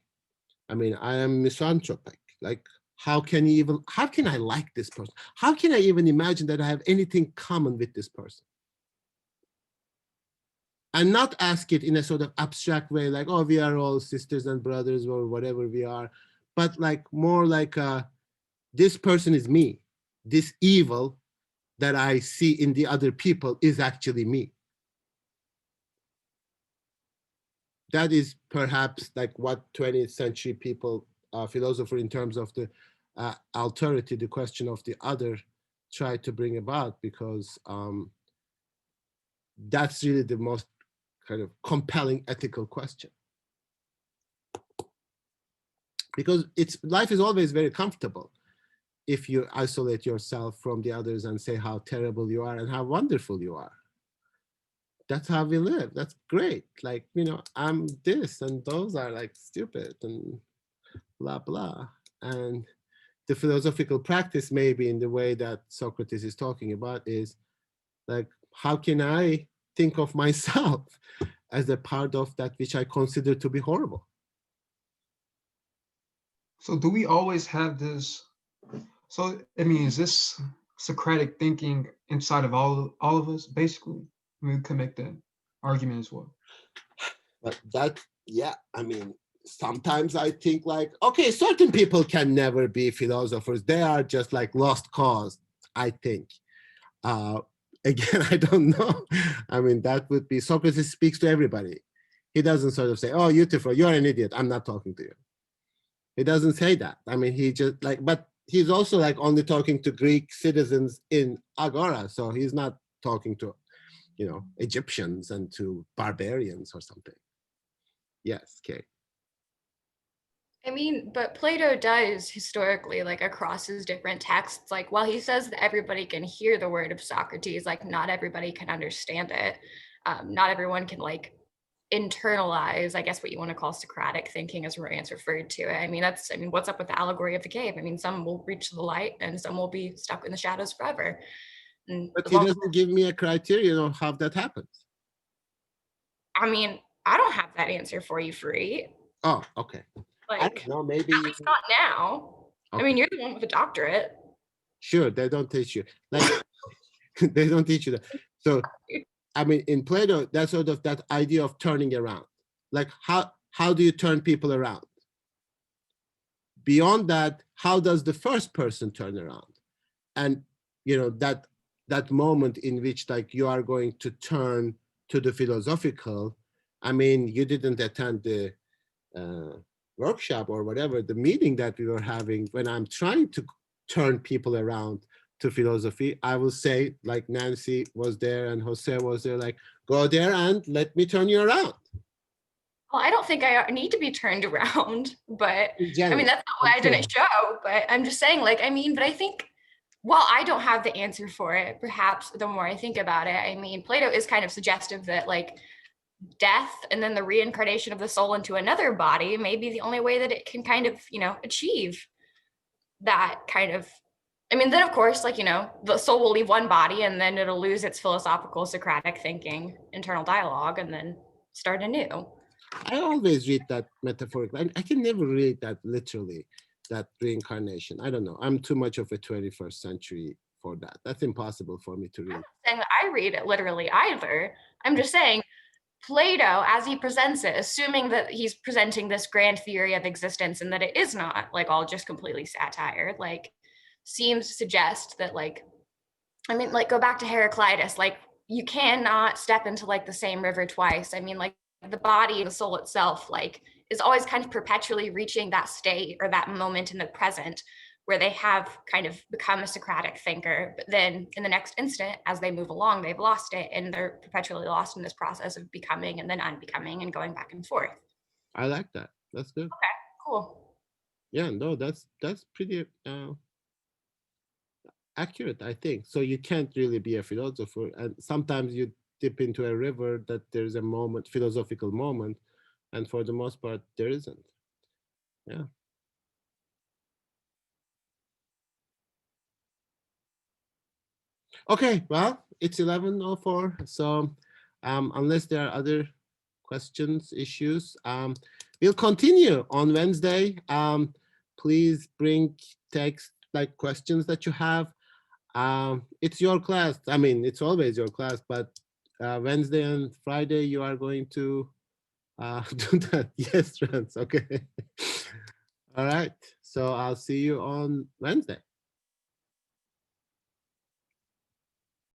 I mean, I am misanthropic. Like, how can I like this person? How can I even imagine that I have anything common with this person? And not ask it in a sort of abstract way, like, oh, we are all sisters and brothers or whatever we are, but like more like this person is me. This evil that I see in the other people is actually me. That is perhaps like what 20th century people, philosophers in terms of the alterity, the question of the other, try to bring about, because that's really the most kind of compelling ethical question. Because life is always very comfortable if you isolate yourself from the others and say how terrible you are and how wonderful you are. That's how we live. That's great. Like, you know, I'm this and those are like stupid and blah, blah. And the philosophical practice, maybe in the way that Socrates is talking about, is like, how can I think of myself as a part of that which I consider to be horrible. So do we always have this? So I mean, is this Socratic thinking inside of all of us? Basically, I mean, we could make that argument as well. But that, yeah, I mean, sometimes I think like, okay, certain people can never be philosophers. They are just like lost cause, I think. Again, I don't know. I mean, that would be, Socrates speaks to everybody. He doesn't sort of say, oh, Euthyphro, you're an idiot. I'm not talking to you. He doesn't say that. I mean, he just like, but he's also like only talking to Greek citizens in Agora. So he's not talking to, you know, Egyptians and to barbarians or something. Yes, Kay. I mean, but Plato does historically, like across his different texts, like while he says that everybody can hear the word of Socrates, like not everybody can understand it. Not everyone can like internalize, I guess what you want to call Socratic thinking as Ryan's referred to it. I mean, what's up with the allegory of the cave? I mean, some will reach the light and some will be stuck in the shadows forever. And But he doesn't give me a criterion of how that happens. I mean, I don't have that answer for you, Fareed. Oh, okay. I Like, don't know, maybe. at least not now. I Okay. mean, you're the one with a doctorate. Sure, they don't teach you. Like, they don't teach you that. So, I mean, in Plato, that's sort of that idea of turning around. Like, how do you turn people around? Beyond that, how does the first person turn around? And, you know, that moment in which like you are going to turn to the philosophical. I mean, you didn't attend the workshop or whatever, the meeting that we were having. When I'm trying to turn people around to philosophy, I will say, like Nancy was there and Jose was there, like, go there and let me turn you around. Well, I don't think I need to be turned around, but In I general, mean, that's not why I I'm saying. didn't show, but I'm just saying, like, I mean, but I think while I don't have the answer for it, perhaps the more I think about it, I mean, Plato is kind of suggestive that like death and then the reincarnation of the soul into another body may be the only way that it can kind of, you know, achieve that kind of, I mean, then of course, like, you know, the soul will leave one body and then it'll lose its philosophical Socratic thinking, internal dialogue, and then start anew. I always read that metaphorically. I can never read that literally, that reincarnation. I don't know. I'm too much of a 21st century for that. That's impossible for me to read. I'm not saying that I read it literally either. I'm just saying Plato, as he presents it, assuming that he's presenting this grand theory of existence and that it is not like all just completely satire, like seems to suggest that like, I mean, like go back to Heraclitus, like you cannot step into like the same river twice. I mean, like the body and the soul itself, like is always kind of perpetually reaching that state or that moment in the present where they have kind of become a Socratic thinker, but then in the next instant, as they move along, they've lost it and they're perpetually lost in this process of becoming and then unbecoming and going back and forth. I like that. That's good. Okay, cool. Yeah, no, that's pretty accurate, I think. So you can't really be a philosopher, and sometimes you dip into a river that there's a moment, philosophical moment, and for the most part there isn't. Yeah. Okay, well, it's 11:04, so unless there are other questions, issues, we'll continue on Wednesday. Please bring text like questions that you have. It's your class. I mean, it's always your class, but Wednesday and Friday you are going to do that. Yes, Rance. Okay. All right. So I'll see you on Wednesday.